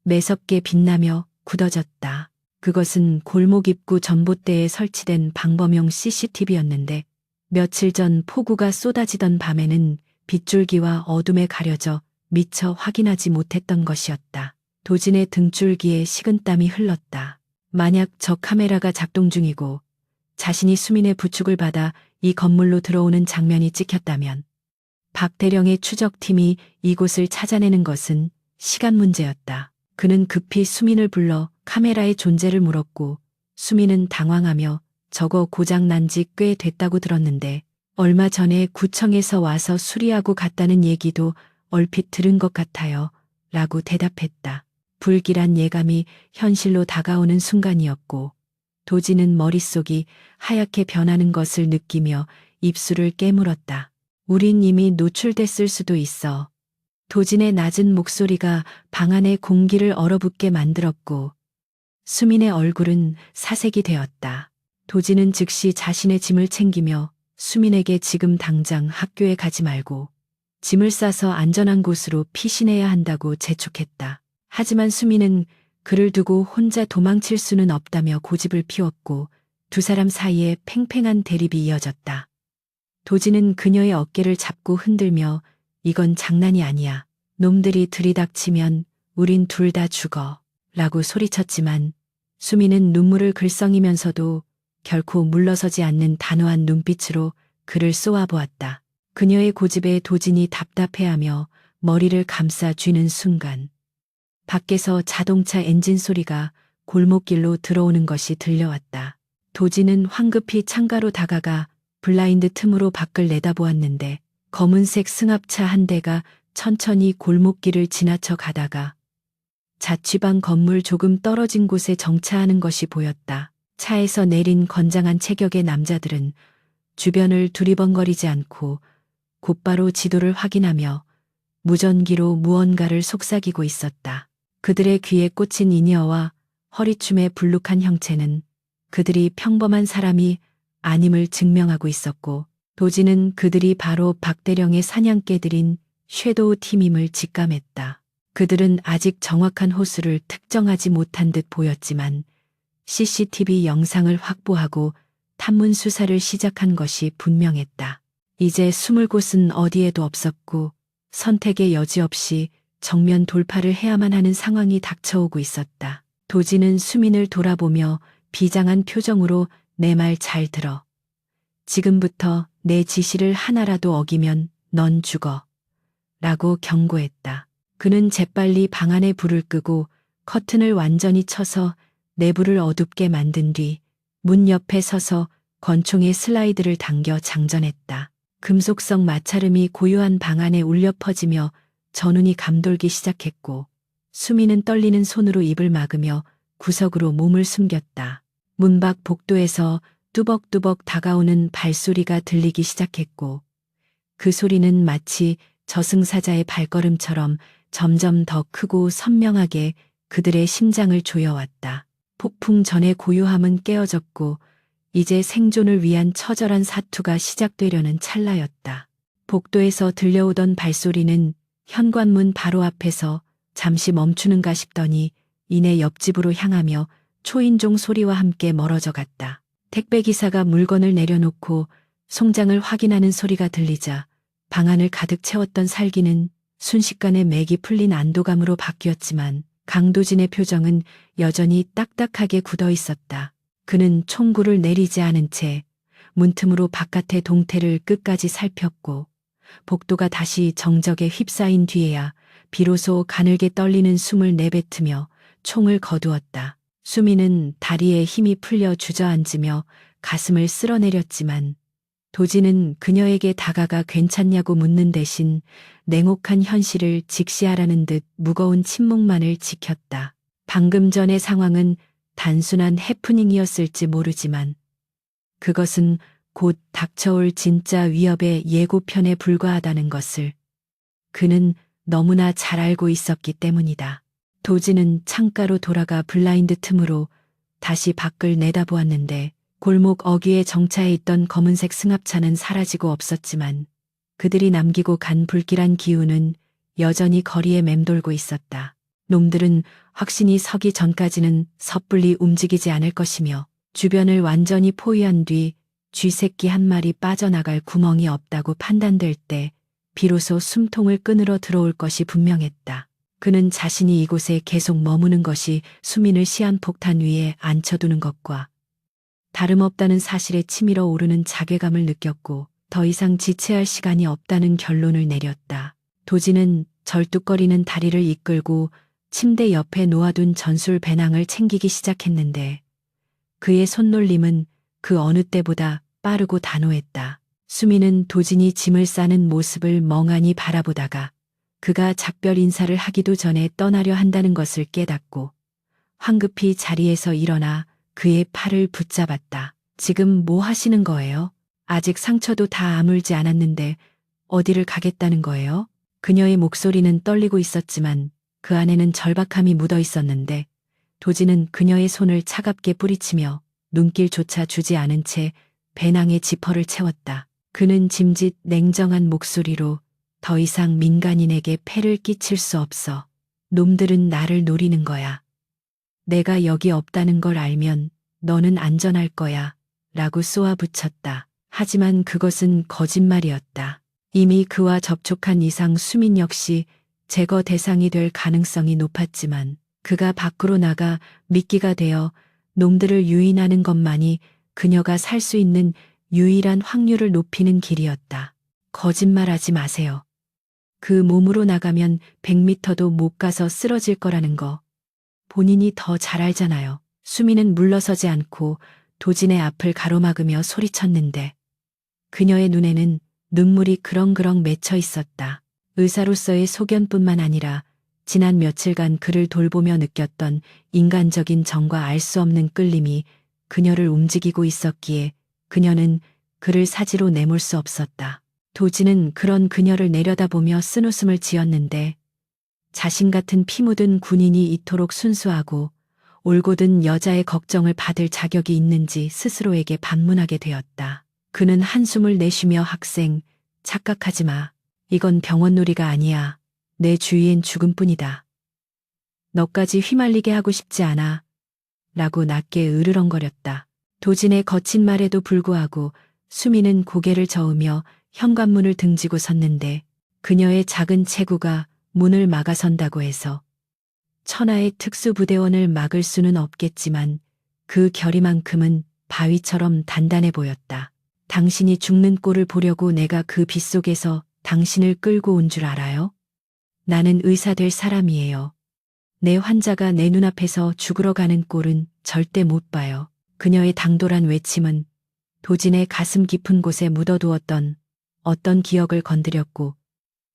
매섭게 빛나며 굳어졌다. 그것은 골목 입구 전봇대에 설치된 방범용 CCTV였는데 며칠 전 폭우가 쏟아지던 밤에는 빗줄기와 어둠에 가려져 미처 확인하지 못했던 것이었다. 도진의 등줄기에 식은땀이 흘렀다. 만약 저 카메라가 작동 중이고 자신이 수민의 부축을 받아 이 건물로 들어오는 장면이 찍혔다면 박 대령의 추적팀이 이곳을 찾아내는 것은 시간 문제였다. 그는 급히 수민을 불러 카메라의 존재를 물었고 수민은 당황하며 저거 고장난 지 꽤 됐다고 들었는데 얼마 전에 구청에서 와서 수리하고 갔다는 얘기도 얼핏 들은 것 같아요. 라고 대답했다. 불길한 예감이 현실로 다가오는 순간이었고 도진은 머릿속이 하얗게 변하는 것을 느끼며 입술을 깨물었다. 우린 이미 노출됐을 수도 있어. 도진의 낮은 목소리가 방 안의 공기를 얼어붙게 만들었고 수민의 얼굴은 사색이 되었다. 도진은 즉시 자신의 짐을 챙기며 수민에게 지금 당장 학교에 가지 말고 짐을 싸서 안전한 곳으로 피신해야 한다고 재촉했다. 하지만 수민은 그를 두고 혼자 도망칠 수는 없다며 고집을 피웠고 두 사람 사이에 팽팽한 대립이 이어졌다. 도진은 그녀의 어깨를 잡고 흔들며 이건 장난이 아니야. 놈들이 들이닥치면 우린 둘 다 죽어. 라고 소리쳤지만 수민은 눈물을 글썽이면서도 결코 물러서지 않는 단호한 눈빛으로 그를 쏘아보았다. 그녀의 고집에 도진이 답답해하며 머리를 감싸 쥐는 순간 밖에서 자동차 엔진 소리가 골목길로 들어오는 것이 들려왔다. 도진은 황급히 창가로 다가가 블라인드 틈으로 밖을 내다보았는데 검은색 승합차 한 대가 천천히 골목길을 지나쳐 가다가 자취방 건물 조금 떨어진 곳에 정차하는 것이 보였다. 차에서 내린 건장한 체격의 남자들은 주변을 두리번거리지 않고 곧바로 지도를 확인하며 무전기로 무언가를 속삭이고 있었다. 그들의 귀에 꽂힌 이니어와 허리춤의 불룩한 형체는 그들이 평범한 사람이 아님을 증명하고 있었고 도진은 그들이 바로 박 대령의 사냥개들인 섀도우 팀임을 직감했다. 그들은 아직 정확한 호수를 특정하지 못한 듯 보였지만 CCTV 영상을 확보하고 탐문 수사를 시작한 것이 분명했다. 이제 숨을 곳은 어디에도 없었고 선택의 여지 없이 정면 돌파를 해야만 하는 상황이 닥쳐오고 있었다. 도진은 수민을 돌아보며 비장한 표정으로 내 말 잘 들어. 지금부터 내 지시를 하나라도 어기면 넌 죽어. 라고 경고했다. 그는 재빨리 방 안에 불을 끄고 커튼을 완전히 쳐서 내부를 어둡게 만든 뒤 문 옆에 서서 권총의 슬라이드를 당겨 장전했다. 금속성 마찰음이 고요한 방 안에 울려 퍼지며 전운이 감돌기 시작했고 수민은 떨리는 손으로 입을 막으며 구석으로 몸을 숨겼다. 문 밖 복도에서 뚜벅뚜벅 다가오는 발소리가 들리기 시작했고 그 소리는 마치 저승사자의 발걸음처럼 점점 더 크고 선명하게 그들의 심장을 조여왔다. 폭풍 전의 고요함은 깨어졌고 이제 생존을 위한 처절한 사투가 시작되려는 찰나였다. 복도에서 들려오던 발소리는 현관문 바로 앞에서 잠시 멈추는가 싶더니 이내 옆집으로 향하며 초인종 소리와 함께 멀어져 갔다. 택배기사가 물건을 내려놓고 송장을 확인하는 소리가 들리자 방 안을 가득 채웠던 살기는 순식간에 맥이 풀린 안도감으로 바뀌었지만 강도진의 표정은 여전히 딱딱하게 굳어 있었다. 그는 총구를 내리지 않은 채 문틈으로 바깥의 동태를 끝까지 살폈고 복도가 다시 정적에 휩싸인 뒤에야 비로소 가늘게 떨리는 숨을 내뱉으며 총을 거두었다. 수미는 다리에 힘이 풀려 주저앉으며 가슴을 쓸어내렸지만 도진은 그녀에게 다가가 괜찮냐고 묻는 대신 냉혹한 현실을 직시하라는 듯 무거운 침묵만을 지켰다. 방금 전의 상황은 단순한 해프닝이었을지 모르지만 그것은 곧 닥쳐올 진짜 위협의 예고편에 불과하다는 것을 그는 너무나 잘 알고 있었기 때문이다. 도진은 창가로 돌아가 블라인드 틈으로 다시 밖을 내다보았는데 골목 어귀에 정차해 있던 검은색 승합차는 사라지고 없었지만 그들이 남기고 간 불길한 기운은 여전히 거리에 맴돌고 있었다. 놈들은 확신이 서기 전까지는 섣불리 움직이지 않을 것이며 주변을 완전히 포위한 뒤 쥐새끼 한 마리 빠져나갈 구멍이 없다고 판단될 때 비로소 숨통을 끊으러 들어올 것이 분명했다. 그는 자신이 이곳에 계속 머무는 것이 수민을 시한폭탄 위에 앉혀두는 것과 다름없다는 사실에 치밀어 오르는 자괴감을 느꼈고 더 이상 지체할 시간이 없다는 결론을 내렸다. 도진은 절뚝거리는 다리를 이끌고 침대 옆에 놓아둔 전술 배낭을 챙기기 시작했는데 그의 손놀림은 그 어느 때보다 빠르고 단호했다. 수미는 도진이 짐을 싸는 모습을 멍하니 바라보다가 그가 작별 인사를 하기도 전에 떠나려 한다는 것을 깨닫고 황급히 자리에서 일어나 그의 팔을 붙잡았다. 지금 뭐 하시는 거예요? 아직 상처도 다 아물지 않았는데 어디를 가겠다는 거예요? 그녀의 목소리는 떨리고 있었지만 그 안에는 절박함이 묻어 있었는데 도진은 그녀의 손을 차갑게 뿌리치며 눈길조차 주지 않은 채 배낭에 지퍼를 채웠다. 그는 짐짓 냉정한 목소리로 더 이상 민간인에게 폐를 끼칠 수 없어. 놈들은 나를 노리는 거야. 내가 여기 없다는 걸 알면 너는 안전할 거야. 라고 쏘아붙였다. 하지만 그것은 거짓말이었다. 이미 그와 접촉한 이상 수민 역시 제거 대상이 될 가능성이 높았지만 그가 밖으로 나가 미끼가 되어 놈들을 유인하는 것만이 그녀가 살 수 있는 유일한 확률을 높이는 길이었다. 거짓말하지 마세요. 그 몸으로 나가면 100m도 못 가서 쓰러질 거라는 거 본인이 더 잘 알잖아요. 수미는 물러서지 않고 도진의 앞을 가로막으며 소리쳤는데 그녀의 눈에는 눈물이 그렁그렁 맺혀 있었다. 의사로서의 소견뿐만 아니라 지난 며칠간 그를 돌보며 느꼈던 인간적인 정과 알 수 없는 끌림이 그녀를 움직이고 있었기에 그녀는 그를 사지로 내몰 수 없었다. 도진은 그런 그녀를 내려다보며 쓴웃음을 지었는데 자신 같은 피 묻은 군인이 이토록 순수하고 올곧은 여자의 걱정을 받을 자격이 있는지 스스로에게 반문하게 되었다. 그는 한숨을 내쉬며 학생, 착각하지 마. 이건 병원놀이가 아니야. 내 주위엔 죽음뿐이다. 너까지 휘말리게 하고 싶지 않아. 라고 낮게 으르렁거렸다. 도진의 거친 말에도 불구하고 수미는 고개를 저으며 현관문을 등지고 섰는데 그녀의 작은 체구가 문을 막아선다고 해서 천하의 특수부대원을 막을 수는 없겠지만 그 결의만큼은 바위처럼 단단해 보였다. 당신이 죽는 꼴을 보려고 내가 그 빗속에서 당신을 끌고 온 줄 알아요? 나는 의사 될 사람이에요. 내 환자가 내 눈앞에서 죽으러 가는 꼴은 절대 못 봐요. 그녀의 당돌한 외침은 도진의 가슴 깊은 곳에 묻어두었던 어떤 기억을 건드렸고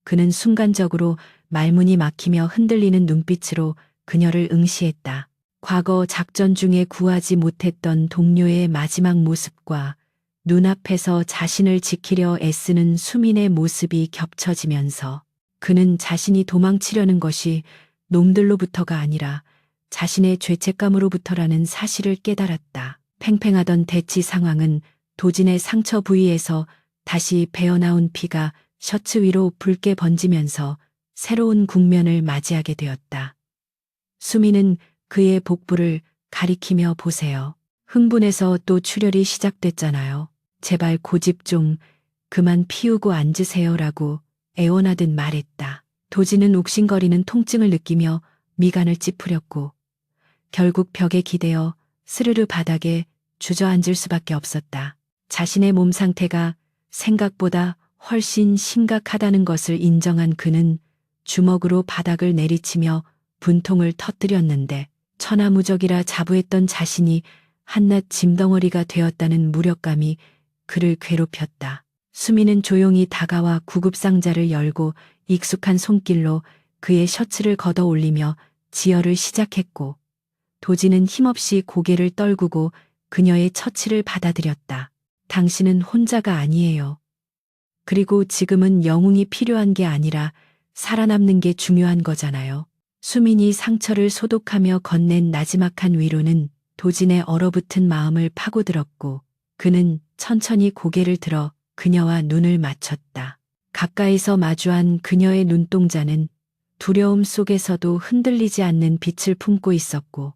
그는 순간적으로 말문이 막히며 흔들리는 눈빛으로 그녀를 응시했다. 과거 작전 중에 구하지 못했던 동료의 마지막 모습과 눈앞에서 자신을 지키려 애쓰는 수민의 모습이 겹쳐지면서 그는 자신이 도망치려는 것이 놈들로부터가 아니라 자신의 죄책감으로부터라는 사실을 깨달았다. 팽팽하던 대치 상황은 도진의 상처 부위에서 다시 배어나온 피가 셔츠 위로 붉게 번지면서 새로운 국면을 맞이하게 되었다. 수미는 그의 복부를 가리키며 보세요. 흥분해서 또 출혈이 시작됐잖아요. 제발 고집 좀 그만 피우고 앉으세요라고 애원하듯 말했다. 도진은 욱신거리는 통증을 느끼며 미간을 찌푸렸고 결국 벽에 기대어 스르르 바닥에 주저앉을 수밖에 없었다. 자신의 몸 상태가 생각보다 훨씬 심각하다는 것을 인정한 그는 주먹으로 바닥을 내리치며 분통을 터뜨렸는데 천하무적이라 자부했던 자신이 한낱 짐덩어리가 되었다는 무력감이 그를 괴롭혔다. 수미는 조용히 다가와 구급상자를 열고 익숙한 손길로 그의 셔츠를 걷어 올리며 지혈을 시작했고 도지는 힘없이 고개를 떨구고 그녀의 처치를 받아들였다. 당신은 혼자가 아니에요. 그리고 지금은 영웅이 필요한 게 아니라 살아남는 게 중요한 거잖아요. 수민이 상처를 소독하며 건넨 나지막한 위로는 도진의 얼어붙은 마음을 파고들었고 그는 천천히 고개를 들어 그녀와 눈을 맞췄다. 가까이서 마주한 그녀의 눈동자는 두려움 속에서도 흔들리지 않는 빛을 품고 있었고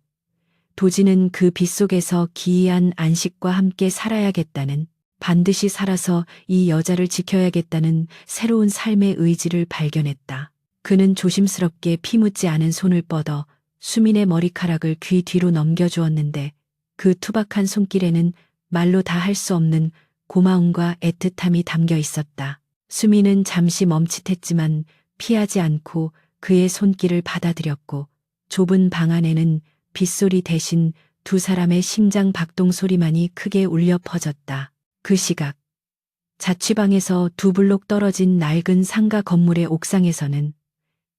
도진은 그 빛 속에서 기이한 안식과 함께 살아야겠다는, 반드시 살아서 이 여자를 지켜야겠다는 새로운 삶의 의지를 발견했다. 그는 조심스럽게 피 묻지 않은 손을 뻗어 수민의 머리카락을 귀 뒤로 넘겨주었는데 그 투박한 손길에는 말로 다 할 수 없는 고마움과 애틋함이 담겨 있었다. 수민은 잠시 멈칫했지만 피하지 않고 그의 손길을 받아들였고 좁은 방 안에는 빗소리 대신 두 사람의 심장 박동 소리만이 크게 울려 퍼졌다. 그 시각 자취방에서 두 블록 떨어진 낡은 상가 건물의 옥상에서는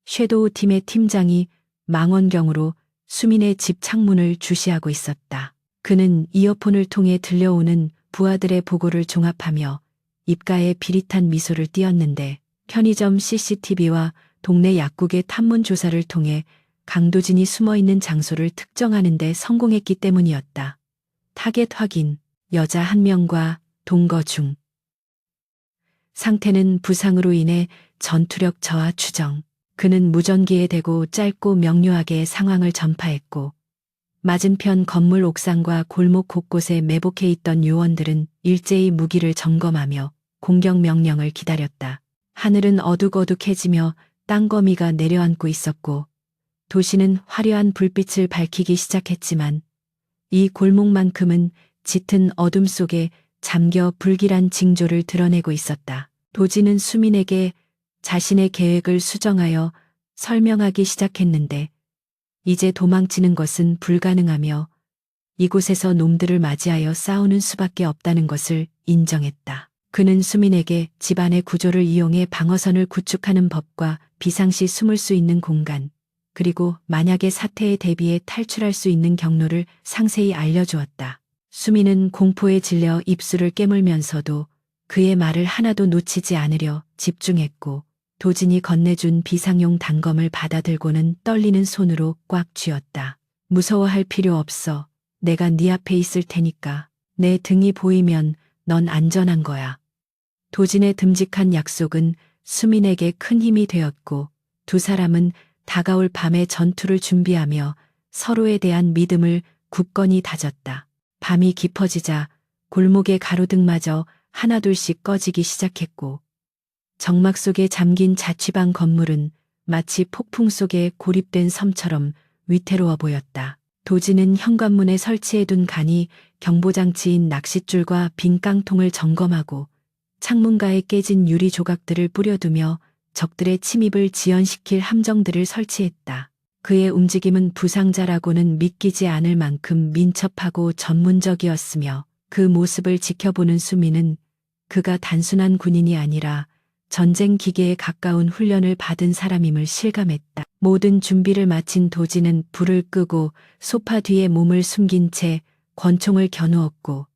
섀도우 팀의 팀장이 망원경으로 수민의 집 창문을 주시하고 있었다. 그는 이어폰을 통해 들려오는 부하들의 보고를 종합하며 입가에 비릿한 미소를 띄었는데 편의점 CCTV와 동네 약국의 탐문 조사를 통해 강도진이 숨어있는 장소를 특정하는 데 성공했기 때문이었다. 타겟 확인, 여자 1명과 동거 중. 상태는 부상으로 인해 전투력 저하 추정. 그는 무전기에 대고 짧고 명료하게 상황을 전파했고 맞은편 건물 옥상과 골목 곳곳에 매복해 있던 요원들은 일제히 무기를 점검하며 공격 명령을 기다렸다. 하늘은 어둑어둑해지며 땅거미가 내려앉고 있었고 도시는 화려한 불빛을 밝히기 시작했지만 이 골목만큼은 짙은 어둠 속에 잠겨 불길한 징조를 드러내고 있었다. 도지는 수민에게 자신의 계획을 수정하여 설명하기 시작했는데 이제 도망치는 것은 불가능하며 이곳에서 놈들을 맞이하여 싸우는 수밖에 없다는 것을 인정했다. 그는 수민에게 집안의 구조를 이용해 방어선을 구축하는 법과 비상시 숨을 수 있는 공간, 그리고 만약의 사태에 대비해 탈출할 수 있는 경로를 상세히 알려주었다. 수민은 공포에 질려 입술을 깨물면서도 그의 말을 하나도 놓치지 않으려 집중했고 도진이 건네준 비상용 단검을 받아들고는 떨리는 손으로 꽉 쥐었다. 무서워할 필요 없어. 내가 네 앞에 있을 테니까. 내 등이 보이면 넌 안전한 거야. 도진의 듬직한 약속은 수민에게 큰 힘이 되었고 두 사람은 다가올 밤의 전투를 준비하며 서로에 대한 믿음을 굳건히 다졌다. 밤이 깊어지자 골목의 가로등마저 하나둘씩 꺼지기 시작했고 정막 속에 잠긴 자취방 건물은 마치 폭풍 속에 고립된 섬처럼 위태로워 보였다. 도지는 현관문에 설치해둔 간이 경보장치인 낚싯줄과 빈 깡통을 점검하고 창문가에 깨진 유리 조각들을 뿌려두며 적들의 침입을 지연시킬 함정들을 설치했다. 그의 움직임은 부상자라고는 믿기지 않을 만큼 민첩하고 전문적이었으며 그 모습을 지켜보는 수민은 그가 단순한 군인이 아니라 전쟁 기계에 가까운 훈련을 받은 사람임을 실감했다. 모든 준비를 마친 도지는 불을 끄고 소파 뒤에 몸을 숨긴 채 권총을 겨누었고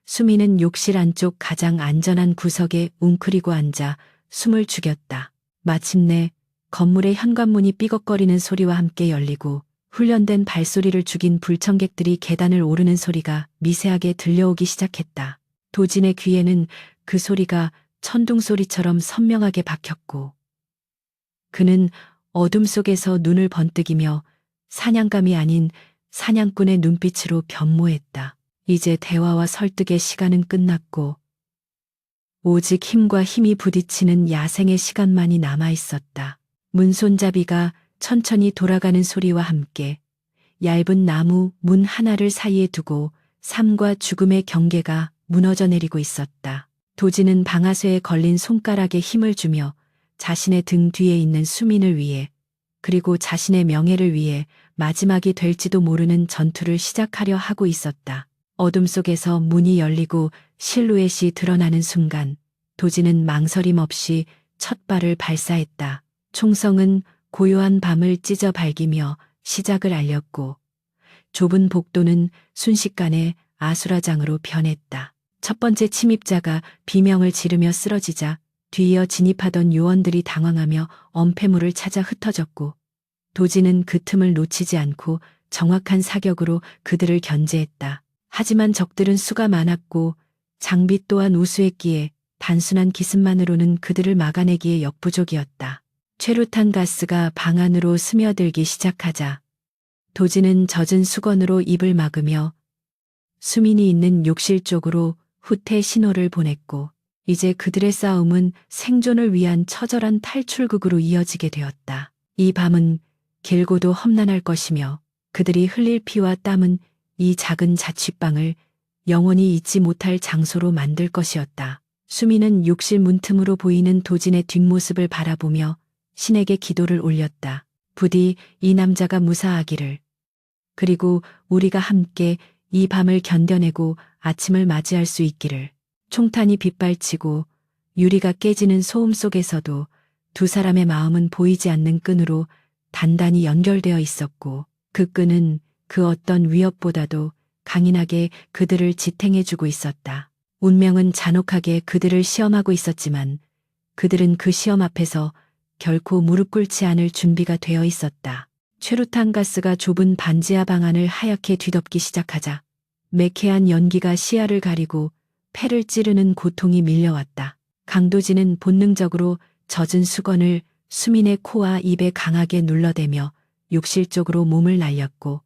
수민은 욕실 안쪽 가장 안전한 구석에 웅크리고 앉아 숨을 죽였다. 마침내 건물의 현관문이 삐걱거리는 소리와 함께 열리고 훈련된 발소리를 죽인 불청객들이 계단을 오르는 소리가 미세하게 들려오기 시작했다. 도진의 귀에는 그 소리가 천둥 소리처럼 선명하게 박혔고 그는 어둠 속에서 눈을 번뜩이며 사냥감이 아닌 사냥꾼의 눈빛으로 변모했다. 이제 대화와 설득의 시간은 끝났고 오직 힘과 힘이 부딪히는 야생의 시간만이 남아 있었다. 문손잡이가 천천히 돌아가는 소리와 함께 얇은 나무 문 하나를 사이에 두고 삶과 죽음의 경계가 무너져 내리고 있었다. 도진은 방아쇠에 걸린 손가락에 힘을 주며 자신의 등 뒤에 있는 수민을 위해 그리고 자신의 명예를 위해 마지막이 될지도 모르는 전투를 시작하려 하고 있었다. 어둠 속에서 문이 열리고 실루엣이 드러나는 순간 도진은 망설임 없이 첫 발을 발사했다. 총성은 고요한 밤을 찢어 밝히며 시작을 알렸고 좁은 복도는 순식간에 아수라장으로 변했다. 첫 번째 침입자가 비명을 지르며 쓰러지자 뒤이어 진입하던 요원들이 당황하며 엄폐물을 찾아 흩어졌고 도진은 그 틈을 놓치지 않고 정확한 사격으로 그들을 견제했다. 하지만 적들은 수가 많았고 장비 또한 우수했기에 단순한 기습만으로는 그들을 막아내기에 역부족이었다. 최루탄 가스가 방 안으로 스며들기 시작하자 도진은 젖은 수건으로 입을 막으며 수민이 있는 욕실 쪽으로 후퇴 신호를 보냈고 이제 그들의 싸움은 생존을 위한 처절한 탈출극으로 이어지게 되었다. 이 밤은 길고도 험난할 것이며 그들이 흘릴 피와 땀은 이 작은 자취방을 영원히 잊지 못할 장소로 만들 것이었다. 수민은 욕실 문틈으로 보이는 도진의 뒷모습을 바라보며 신에게 기도를 올렸다. 부디 이 남자가 무사하기를. 그리고 우리가 함께 이 밤을 견뎌내고 아침을 맞이할 수 있기를. 총탄이 빗발치고 유리가 깨지는 소음 속에서도 두 사람의 마음은 보이지 않는 끈으로 단단히 연결되어 있었고 그 끈은 그 어떤 위협보다도 강인하게 그들을 지탱해주고 있었다. 운명은 잔혹하게 그들을 시험하고 있었지만 그들은 그 시험 앞에서 결코 무릎 꿇지 않을 준비가 되어 있었다. 최루탄 가스가 좁은 반지하 방안을 하얗게 뒤덮기 시작하자 매캐한 연기가 시야를 가리고 폐를 찌르는 고통이 밀려왔다. 강도진은 본능적으로 젖은 수건을 수민의 코와 입에 강하게 눌러대며 욕실 쪽으로 몸을 날렸고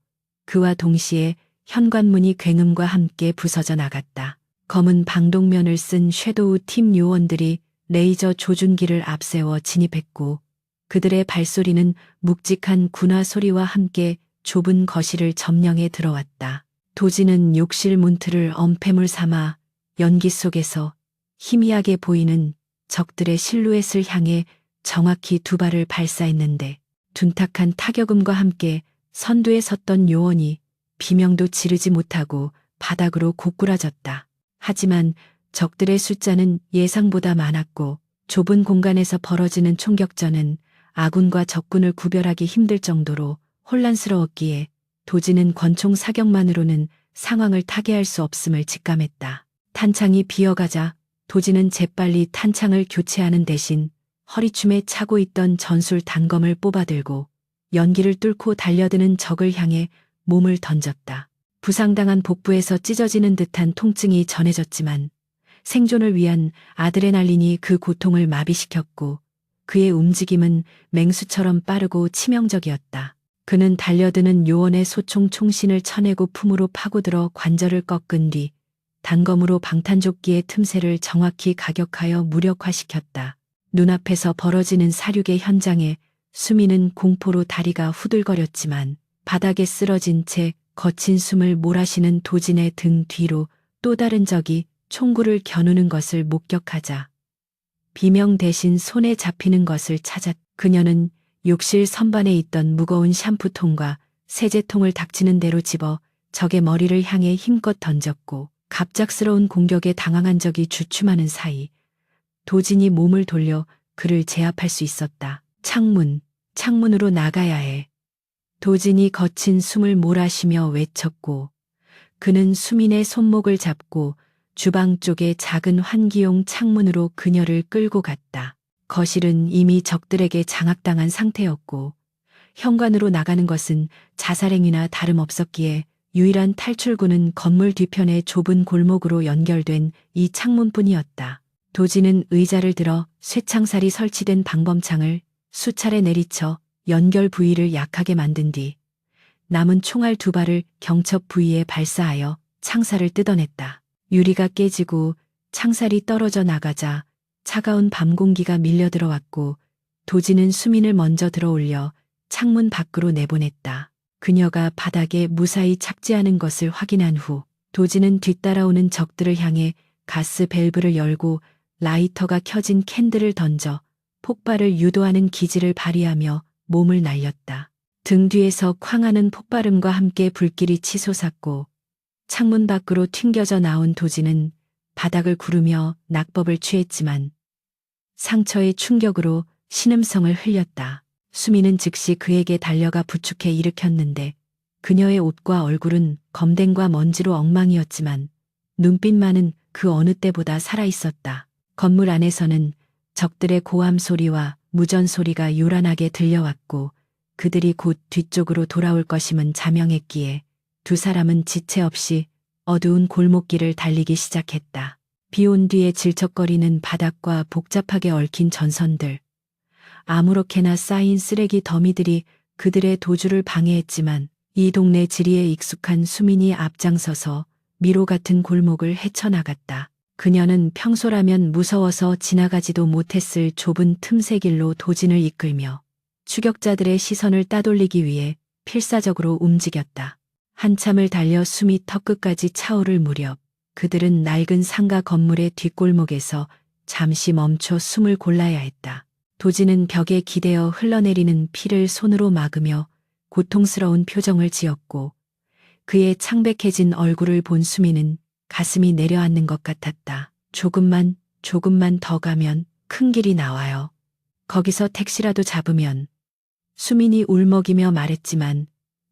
그와 동시에 현관문이 굉음과 함께 부서져 나갔다. 검은 방독면을 쓴 섀도우 팀 요원들이 레이저 조준기를 앞세워 진입했고 그들의 발소리는 묵직한 군화 소리와 함께 좁은 거실을 점령해 들어왔다. 도진은 욕실 문틀을 엄폐물 삼아 연기 속에서 희미하게 보이는 적들의 실루엣을 향해 정확히 두 발을 발사했는데 둔탁한 타격음과 함께 선두에 섰던 요원이 비명도 지르지 못하고 바닥으로 고꾸라졌다. 하지만 적들의 숫자는 예상보다 많았고 좁은 공간에서 벌어지는 총격전은 아군과 적군을 구별하기 힘들 정도로 혼란스러웠기에 도진은 권총 사격만으로는 상황을 타개할 수 없음을 직감했다. 탄창이 비어가자 도진은 재빨리 탄창을 교체하는 대신 허리춤에 차고 있던 전술 단검을 뽑아들고 연기를 뚫고 달려드는 적을 향해 몸을 던졌다. 부상당한 복부에서 찢어지는 듯한 통증이 전해졌지만 생존을 위한 아드레날린이 그 고통을 마비시켰고 그의 움직임은 맹수처럼 빠르고 치명적이었다. 그는 달려드는 요원의 소총 총신을 쳐내고 품으로 파고들어 관절을 꺾은 뒤 단검으로 방탄조끼의 틈새를 정확히 가격하여 무력화시켰다. 눈앞에서 벌어지는 사륙의 현장에 수민은 공포로 다리가 후들거렸지만 바닥에 쓰러진 채 거친 숨을 몰아쉬는 도진의 등 뒤로 또 다른 적이 총구를 겨누는 것을 목격하자 비명 대신 손에 잡히는 것을 찾았. 그녀는 욕실 선반에 있던 무거운 샴푸통과 세제통을 닥치는 대로 집어 적의 머리를 향해 힘껏 던졌고 갑작스러운 공격에 당황한 적이 주춤하는 사이 도진이 몸을 돌려 그를 제압할 수 있었다. 창문으로 나가야 해. 도진이 거친 숨을 몰아쉬며 외쳤고 그는 수민의 손목을 잡고 주방 쪽의 작은 환기용 창문으로 그녀를 끌고 갔다. 거실은 이미 적들에게 장악당한 상태였고 현관으로 나가는 것은 자살행위나 다름없었기에 유일한 탈출구는 건물 뒤편의 좁은 골목으로 연결된 이 창문뿐이었다. 도진은 의자를 들어 쇠창살이 설치된 방범창을 수차례 내리쳐 연결 부위를 약하게 만든 뒤 남은 총알 두 발을 경첩 부위에 발사하여 창살을 뜯어냈다. 유리가 깨지고 창살이 떨어져 나가자 차가운 밤 공기가 밀려 들어왔고 도진은 수민을 먼저 들어올려 창문 밖으로 내보냈다. 그녀가 바닥에 무사히 착지하는 것을 확인한 후 도진은 뒤따라오는 적들을 향해 가스 밸브를 열고 라이터가 켜진 캔들을 던져 폭발을 유도하는 기지를 발휘하며 몸을 날렸다. 등 뒤에서 쾅하는 폭발음과 함께 불길이 치솟았고 창문 밖으로 튕겨져 나온 도진은 바닥을 구르며 낙법을 취했지만 상처의 충격으로 신음성을 흘렸다. 수미는 즉시 그에게 달려가 부축해 일으켰는데 그녀의 옷과 얼굴은 검댕과 먼지로 엉망이었지만 눈빛만은 그 어느 때보다 살아있었다. 건물 안에서는 적들의 고함 소리와 무전 소리가 요란하게 들려왔고 그들이 곧 뒤쪽으로 돌아올 것임은 자명했기에 두 사람은 지체 없이 어두운 골목길을 달리기 시작했다. 비온 뒤에 질척거리는 바닥과 복잡하게 얽힌 전선들, 아무렇게나 쌓인 쓰레기 더미들이 그들의 도주를 방해했지만 이 동네 지리에 익숙한 수민이 앞장서서 미로 같은 골목을 헤쳐나갔다. 그녀는 평소라면 무서워서 지나가지도 못했을 좁은 틈새 길로 도진을 이끌며 추격자들의 시선을 따돌리기 위해 필사적으로 움직였다. 한참을 달려 숨이 턱끝까지 차오를 무렵 그들은 낡은 상가 건물의 뒷골목에서 잠시 멈춰 숨을 골라야 했다. 도진은 벽에 기대어 흘러내리는 피를 손으로 막으며 고통스러운 표정을 지었고 그의 창백해진 얼굴을 본 수미는 가슴이 내려앉는 것 같았다. 조금만 더 가면 큰 길이 나와요. 거기서 택시라도 잡으면. 수민이 울먹이며 말했지만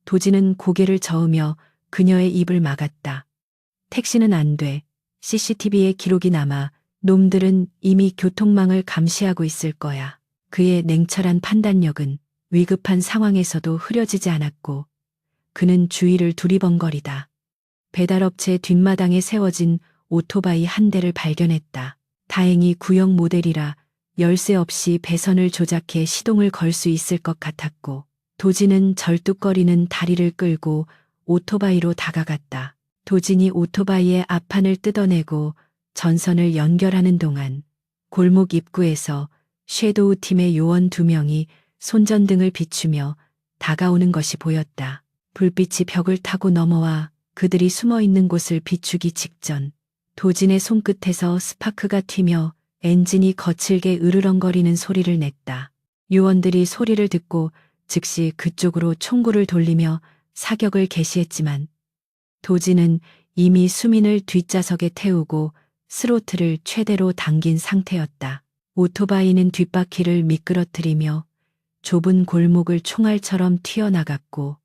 도진은 고개를 저으며 그녀의 입을 막았다. 택시는 안 돼. CCTV에 기록이 남아 놈들은 이미 교통망을 감시하고 있을 거야. 그의 냉철한 판단력은 위급한 상황에서도 흐려지지 않았고 그는 주위를 두리번거리다. 배달업체 뒷마당에 세워진 오토바이 한 대를 발견했다. 다행히 구형 모델이라 열쇠 없이 배선을 조작해 시동을 걸 수 있을 것 같았고 도진은 절뚝거리는 다리를 끌고 오토바이로 다가갔다. 도진이 오토바이의 앞판을 뜯어내고 전선을 연결하는 동안 골목 입구에서 섀도우 팀의 요원 2명이 손전등을 비추며 다가오는 것이 보였다. 불빛이 벽을 타고 넘어와 그들이 숨어 있는 곳을 비추기 직전 도진의 손끝에서 스파크가 튀며 엔진이 거칠게 으르렁거리는 소리를 냈다. 요원들이 소리를 듣고 즉시 그쪽으로 총구를 돌리며 사격을 개시했지만 도진은 이미 수민을 뒷좌석에 태우고 스로틀을 최대로 당긴 상태였다. 오토바이는 뒷바퀴를 미끄러뜨리며 좁은 골목을 총알처럼 튀어나갔고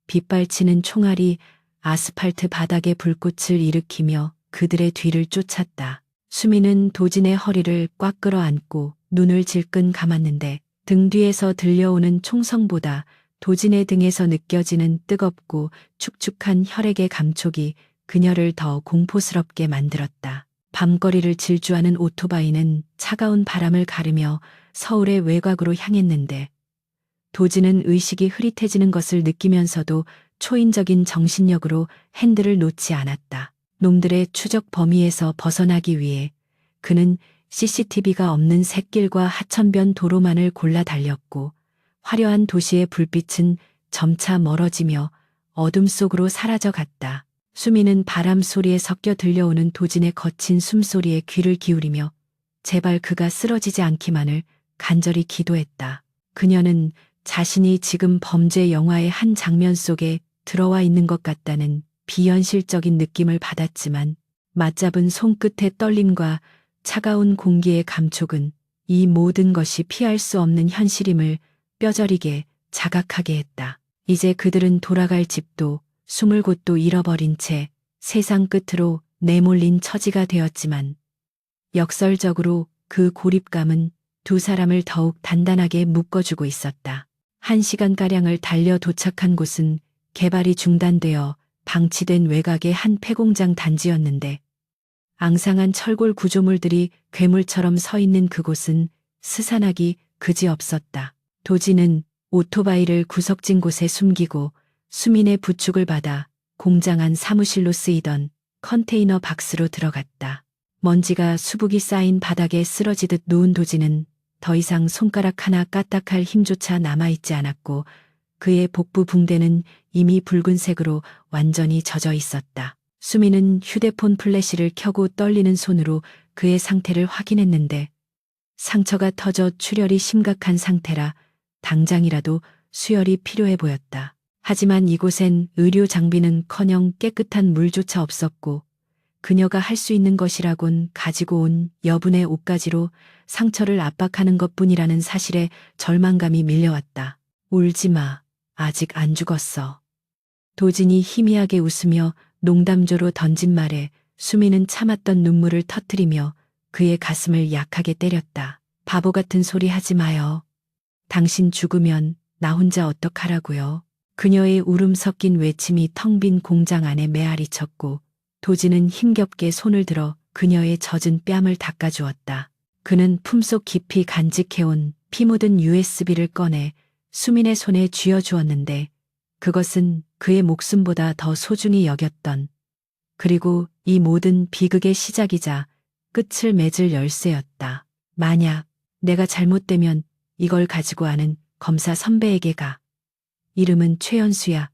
빗발치는 총알이 아스팔트 바닥에 불꽃을 일으키며 그들의 뒤를 쫓았다. 수민은 도진의 허리를 꽉 끌어안고 눈을 질끈 감았는데 등 뒤에서 들려오는 총성보다 도진의 등에서 느껴지는 뜨겁고 축축한 혈액의 감촉이 그녀를 더 공포스럽게 만들었다. 밤거리를 질주하는 오토바이는 차가운 바람을 가르며 서울의 외곽으로 향했는데 도진은 의식이 흐릿해지는 것을 느끼면서도 초인적인 정신력으로 핸들을 놓지 않았다. 놈들의 추적 범위에서 벗어나기 위해 그는 CCTV가 없는 샛길과 하천변 도로만을 골라 달렸고 화려한 도시의 불빛은 점차 멀어지며 어둠 속으로 사라져 갔다. 수미는 바람 소리에 섞여 들려오는 도진의 거친 숨소리에 귀를 기울이며 제발 그가 쓰러지지 않기만을 간절히 기도했다. 그녀는 자신이 지금 범죄 영화의 한 장면 속에 들어와 있는 것 같다는 비현실적인 느낌을 받았지만 맞잡은 손끝의 떨림과 차가운 공기의 감촉은 이 모든 것이 피할 수 없는 현실임을 뼈저리게 자각하게 했다. 이제 그들은 돌아갈 집도 숨을 곳도 잃어버린 채 세상 끝으로 내몰린 처지가 되었지만 역설적으로 그 고립감은 두 사람을 더욱 단단하게 묶어주고 있었다. 1시간가량을 달려 도착한 곳은 개발이 중단되어 방치된 외곽의 한 폐공장 단지였는데 앙상한 철골 구조물들이 괴물처럼 서 있는 그곳은 스산하기 그지없었다. 도진은 오토바이를 구석진 곳에 숨기고 수민의 부축을 받아 공장 안 사무실로 쓰이던 컨테이너 박스로 들어갔다. 먼지가 수북이 쌓인 바닥에 쓰러지듯 누운 도진은 더 이상 손가락 하나 까딱할 힘조차 남아있지 않았고 그의 복부 붕대는 이미 붉은색으로 완전히 젖어 있었다. 수미는 휴대폰 플래시를 켜고 떨리는 손으로 그의 상태를 확인했는데 상처가 터져 출혈이 심각한 상태라 당장이라도 수혈이 필요해 보였다. 하지만 이곳엔 의료 장비는커녕 깨끗한 물조차 없었고 그녀가 할 수 있는 것이라곤 가지고 온 여분의 옷가지로 상처를 압박하는 것뿐이라는 사실에 절망감이 밀려왔다. 울지 마. 아직 안 죽었어. 도진이 희미하게 웃으며 농담조로 던진 말에 수미는 참았던 눈물을 터뜨리며 그의 가슴을 약하게 때렸다. 바보 같은 소리 하지 마요. 당신 죽으면 나 혼자 어떡하라고요. 그녀의 울음 섞인 외침이 텅 빈 공장 안에 메아리 쳤고 도진은 힘겹게 손을 들어 그녀의 젖은 뺨을 닦아주었다. 그는 품속 깊이 간직해온 피 묻은 USB를 꺼내 수민의 손에 쥐어주었는데 그것은 그의 목숨보다 더 소중히 여겼던 그리고 이 모든 비극의 시작이자 끝을 맺을 열쇠였다. 만약 내가 잘못되면 이걸 가지고 아는 검사 선배에게 가. 이름은 최연수야.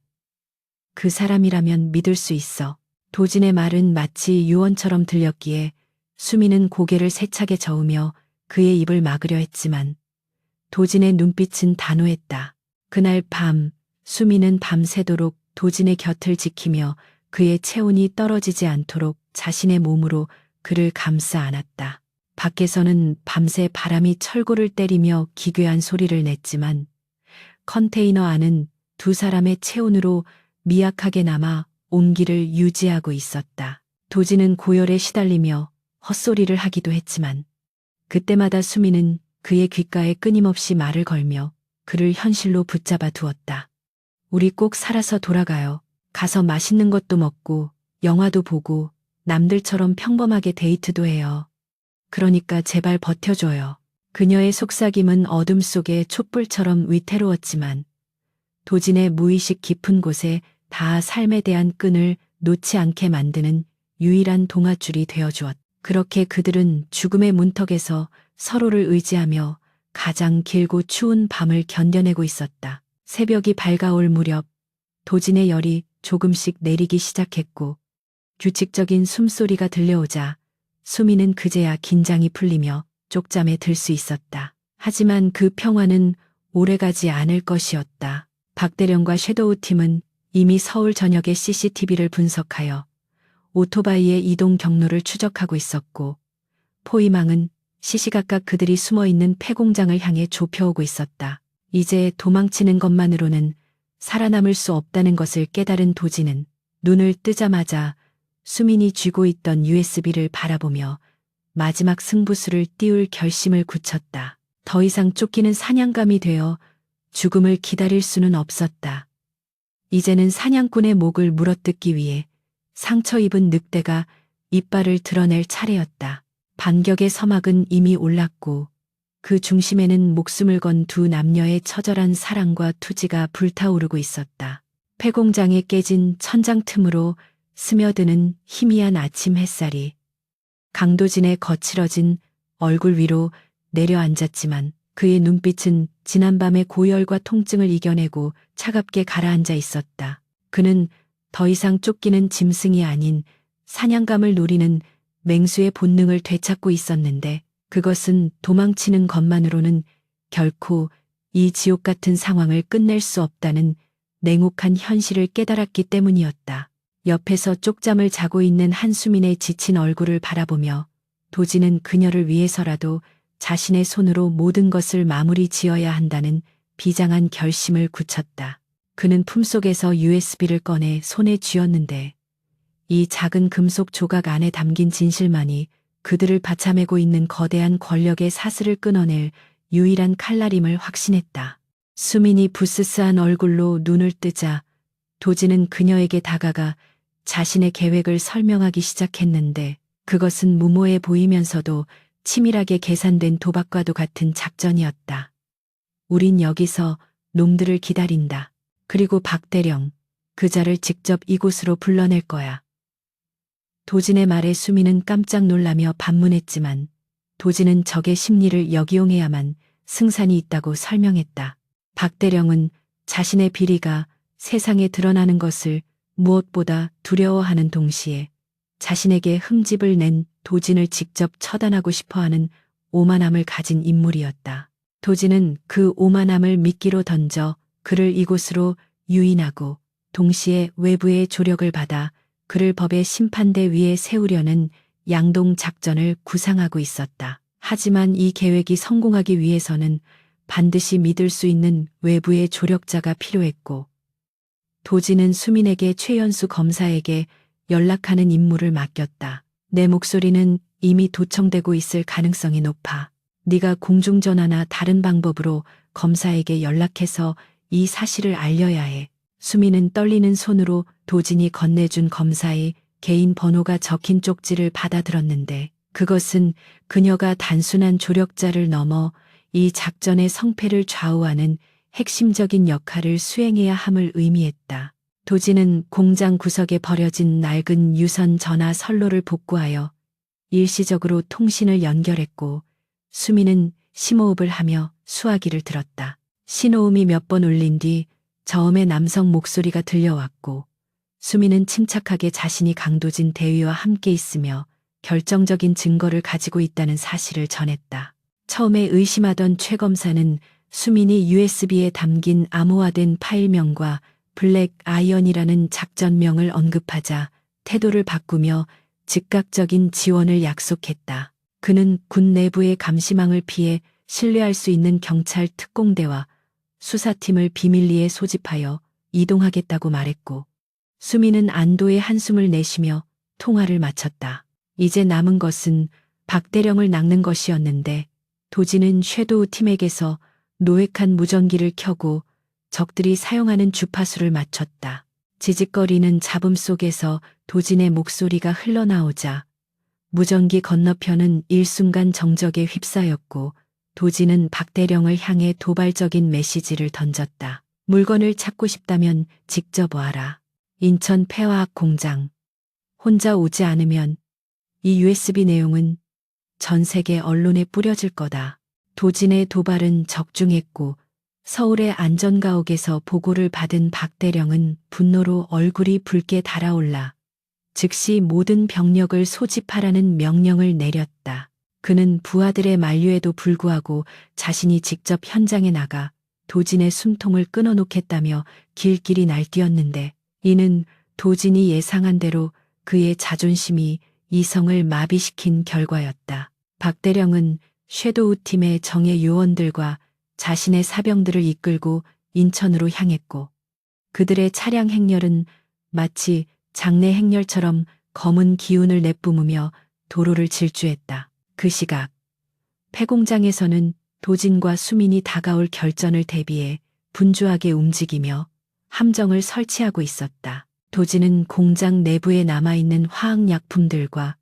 그 사람이라면 믿을 수 있어. 도진의 말은 마치 유언처럼 들렸기에 수미는 고개를 세차게 저으며 그의 입을 막으려 했지만 도진의 눈빛은 단호했다. 그날 밤 수미는 밤새도록 도진의 곁을 지키며 그의 체온이 떨어지지 않도록 자신의 몸으로 그를 감싸 안았다. 밖에서는 밤새 바람이 철골을 때리며 기괴한 소리를 냈지만 컨테이너 안은 두 사람의 체온으로 미약하게 남아 온기를 유지하고 있었다. 도진은 고열에 시달리며 헛소리를 하기도 했지만 그때마다 수미는 그의 귓가에 끊임없이 말을 걸며 그를 현실로 붙잡아 두었다. 우리 꼭 살아서 돌아가요. 가서 맛있는 것도 먹고 영화도 보고 남들처럼 평범하게 데이트도 해요. 그러니까 제발 버텨줘요. 그녀의 속삭임은 어둠 속의 촛불처럼 위태로웠지만 도진의 무의식 깊은 곳에 다 삶에 대한 끈을 놓지 않게 만드는 유일한 동아줄이 되어주었다. 그렇게 그들은 죽음의 문턱에서 서로를 의지하며 가장 길고 추운 밤을 견뎌내고 있었다. 새벽이 밝아올 무렵 도진의 열이 조금씩 내리기 시작했고 규칙적인 숨소리가 들려오자 수미는 그제야 긴장이 풀리며 쪽잠에 들 수 있었다. 하지만 그 평화는 오래가지 않을 것이었다. 박대령과 섀도우 팀은 이미 서울 전역의 CCTV를 분석하여 오토바이의 이동 경로를 추적하고 있었고 포위망은 시시각각 그들이 숨어있는 폐공장을 향해 좁혀오고 있었다. 이제 도망치는 것만으로는 살아남을 수 없다는 것을 깨달은 도진은 눈을 뜨자마자 수민이 쥐고 있던 USB를 바라보며 마지막 승부수를 띄울 결심을 굳혔다. 더 이상 쫓기는 사냥감이 되어 죽음을 기다릴 수는 없었다. 이제는 사냥꾼의 목을 물어뜯기 위해 상처 입은 늑대가 이빨을 드러낼 차례였다. 반격의 서막은 이미 올랐고 그 중심에는 목숨을 건 두 남녀의 처절한 사랑과 투지가 불타오르고 있었다. 폐공장에 깨진 천장 틈으로 스며드는 희미한 아침 햇살이 강도진의 거칠어진 얼굴 위로 내려앉았지만 그의 눈빛은 지난밤의 고열과 통증을 이겨내고 차갑게 가라앉아 있었다. 그는 더 이상 쫓기는 짐승이 아닌 사냥감을 노리는 맹수의 본능을 되찾고 있었는데 그것은 도망치는 것만으로는 결코 이 지옥 같은 상황을 끝낼 수 없다는 냉혹한 현실을 깨달았기 때문이었다. 옆에서 쪽잠을 자고 있는 한수민의 지친 얼굴을 바라보며 도진은 그녀를 위해서라도 자신의 손으로 모든 것을 마무리 지어야 한다는 비장한 결심을 굳혔다. 그는 품속에서 USB를 꺼내 손에 쥐었는데 이 작은 금속 조각 안에 담긴 진실만이 그들을 받쳐매고 있는 거대한 권력의 사슬을 끊어낼 유일한 칼날임을 확신했다. 수민이 부스스한 얼굴로 눈을 뜨자 도진은 그녀에게 다가가 자신의 계획을 설명하기 시작했는데 그것은 무모해 보이면서도 치밀하게 계산된 도박과도 같은 작전이었다. 우린 여기서 놈들을 기다린다. 그리고 박대령, 그자를 직접 이곳으로 불러낼 거야. 도진의 말에 수미는 깜짝 놀라며 반문했지만 도진은 적의 심리를 역이용해야만 승산이 있다고 설명했다. 박대령은 자신의 비리가 세상에 드러나는 것을 무엇보다 두려워하는 동시에 자신에게 흠집을 낸 도진을 직접 처단하고 싶어하는 오만함을 가진 인물이었다. 도진은 그 오만함을 미끼로 던져 그를 이곳으로 유인하고 동시에 외부의 조력을 받아 그를 법의 심판대 위에 세우려는 양동 작전을 구상하고 있었다. 하지만 이 계획이 성공하기 위해서는 반드시 믿을 수 있는 외부의 조력자가 필요했고, 도진은 수민에게 최연수 검사에게 연락하는 임무를 맡겼다. 내 목소리는 이미 도청되고 있을 가능성이 높아. 네가 공중전화나 다른 방법으로 검사에게 연락해서 이 사실을 알려야 해. 수민은 떨리는 손으로 도진이 건네준 검사의 개인 번호가 적힌 쪽지를 받아들었는데 그것은 그녀가 단순한 조력자를 넘어 이 작전의 성패를 좌우하는 핵심적인 역할을 수행해야 함을 의미했다. 도진은 공장 구석에 버려진 낡은 유선 전화 선로를 복구하여 일시적으로 통신을 연결했고 수민은 심호흡을 하며 수화기를 들었다. 신호음이 몇 번 울린 뒤 저음의 남성 목소리가 들려왔고 수민은 침착하게 자신이 강도진 대위와 함께 있으며 결정적인 증거를 가지고 있다는 사실을 전했다. 처음에 의심하던 최 검사는 수민이 USB에 담긴 암호화된 파일명과 블랙 아이언이라는 작전명을 언급하자 태도를 바꾸며 즉각적인 지원을 약속했다. 그는 군 내부의 감시망을 피해 신뢰할 수 있는 경찰 특공대와 수사팀을 비밀리에 소집하여 이동하겠다고 말했고 수민은 안도의 한숨을 내쉬며 통화를 마쳤다. 이제 남은 것은 박대령을 낚는 것이었는데 도진은 섀도우 팀에게서 노획한 무전기를 켜고 적들이 사용하는 주파수를 맞췄다. 지직거리는 잡음 속에서 도진의 목소리가 흘러나오자 무전기 건너편은 일순간 정적에 휩싸였고 도진은 박대령을 향해 도발적인 메시지를 던졌다. 물건을 찾고 싶다면 직접 와라. 인천 폐화학 공장. 혼자 오지 않으면 이 USB 내용은 전 세계 언론에 뿌려질 거다. 도진의 도발은 적중했고 서울의 안전가옥에서 보고를 받은 박대령은 분노로 얼굴이 붉게 달아올라 즉시 모든 병력을 소집하라는 명령을 내렸다. 그는 부하들의 만류에도 불구하고 자신이 직접 현장에 나가 도진의 숨통을 끊어놓겠다며 길길이 날뛰었는데 이는 도진이 예상한 대로 그의 자존심이 이성을 마비시킨 결과였다. 박대령은 섀도우 팀의 정예 요원들과 자신의 사병들을 이끌고 인천으로 향했고 그들의 차량 행렬은 마치 장내 행렬처럼 검은 기운을 내뿜으며 도로를 질주했다. 그 시각 폐공장에서는 도진과 수민이 다가올 결전을 대비해 분주하게 움직이며 함정을 설치하고 있었다. 도진은 공장 내부에 남아있는 화학약품들과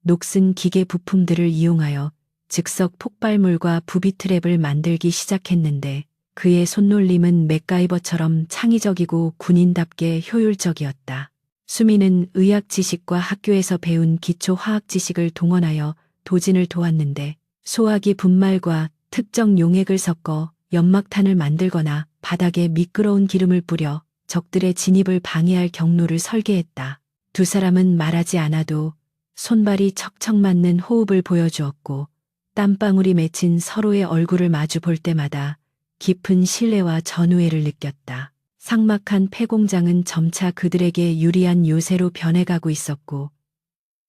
녹슨 기계 부품들을 이용하여 즉석 폭발물과 부비 트랩을 만들기 시작했는데 그의 손놀림은 맥가이버처럼 창의적이고 군인답게 효율적이었다. 수민은 의학 지식과 학교에서 배운 기초 화학 지식을 동원하여 도진을 도왔는데 소화기 분말과 특정 용액을 섞어 연막탄을 만들거나 바닥에 미끄러운 기름을 뿌려 적들의 진입을 방해할 경로를 설계했다. 두 사람은 말하지 않아도 손발이 척척 맞는 호흡을 보여주었고 땀방울이 맺힌 서로의 얼굴을 마주 볼 때마다 깊은 신뢰와 전우애를 느꼈다. 삭막한 폐공장은 점차 그들에게 유리한 요새로 변해가고 있었고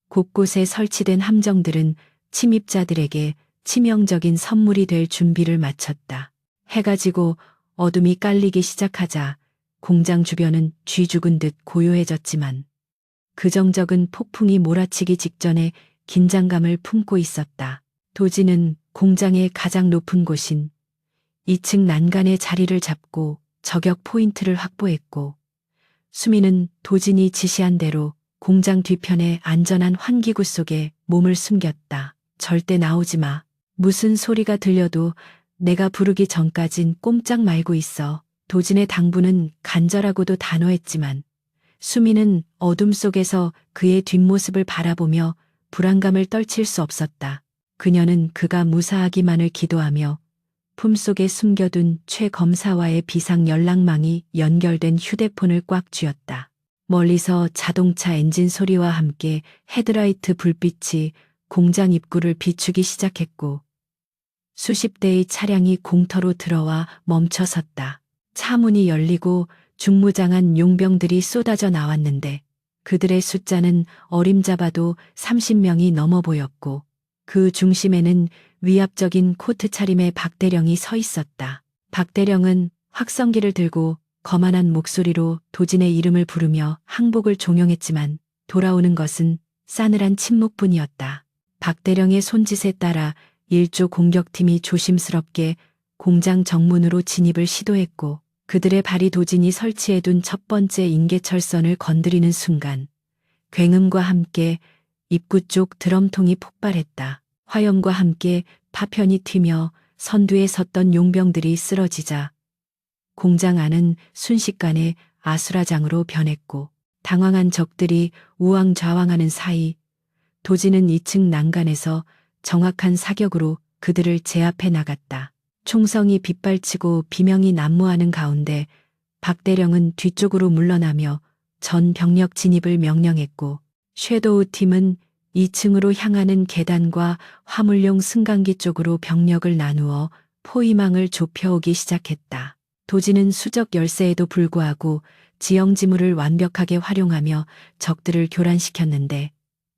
곳곳에 설치된 함정들은 침입자들에게 치명적인 선물이 될 준비를 마쳤다. 해가 지고 어둠이 깔리기 시작하자 공장 주변은 쥐 죽은 듯 고요해졌지만 그정적은 폭풍이 몰아치기 직전에 긴장감을 품고 있었다. 도진은 공장의 가장 높은 곳인 2층 난간에 자리를 잡고 저격 포인트를 확보했고 수민은 도진이 지시한 대로 공장 뒤편의 안전한 환기구 속에 몸을 숨겼다. 절대 나오지 마. 무슨 소리가 들려도 내가 부르기 전까진 꼼짝 말고 있어. 도진의 당부는 간절하고도 단호했지만 수민은 어둠 속에서 그의 뒷모습을 바라보며 불안감을 떨칠 수 없었다. 그녀는 그가 무사하기만을 기도하며 품속에 숨겨둔 최 검사와의 비상 연락망이 연결된 휴대폰을 꽉 쥐었다. 멀리서 자동차 엔진 소리와 함께 헤드라이트 불빛이 공장 입구를 비추기 시작했고 수십 대의 차량이 공터로 들어와 멈춰섰다. 차 문이 열리고 중무장한 용병들이 쏟아져 나왔는데 그들의 숫자는 어림잡아도 30명이 넘어 보였고 그 중심에는 위압적인 코트 차림의 박대령이 서 있었다. 박대령은 확성기를 들고 거만한 목소리로 도진의 이름을 부르며 항복을 종용했지만 돌아오는 것은 싸늘한 침묵뿐이었다. 박대령의 손짓에 따라 1조 공격팀이 조심스럽게 공장 정문으로 진입을 시도했고 그들의 발이 도진이 설치해둔 첫 번째 인계철선을 건드리는 순간 굉음과 함께 입구 쪽 드럼통이 폭발했다. 화염과 함께 파편이 튀며 선두에 섰던 용병들이 쓰러지자 공장 안은 순식간에 아수라장으로 변했고 당황한 적들이 우왕좌왕하는 사이 도진은 2층 난간에서 정확한 사격으로 그들을 제압해 나갔다. 총성이 빗발치고 비명이 난무하는 가운데 박대령은 뒤쪽으로 물러나며 전 병력 진입을 명령했고 섀도우 팀은 2층으로 향하는 계단과 화물용 승강기 쪽으로 병력을 나누어 포위망을 좁혀오기 시작했다. 도진은 수적 열세에도 불구하고 지형지물을 완벽하게 활용하며 적들을 교란시켰는데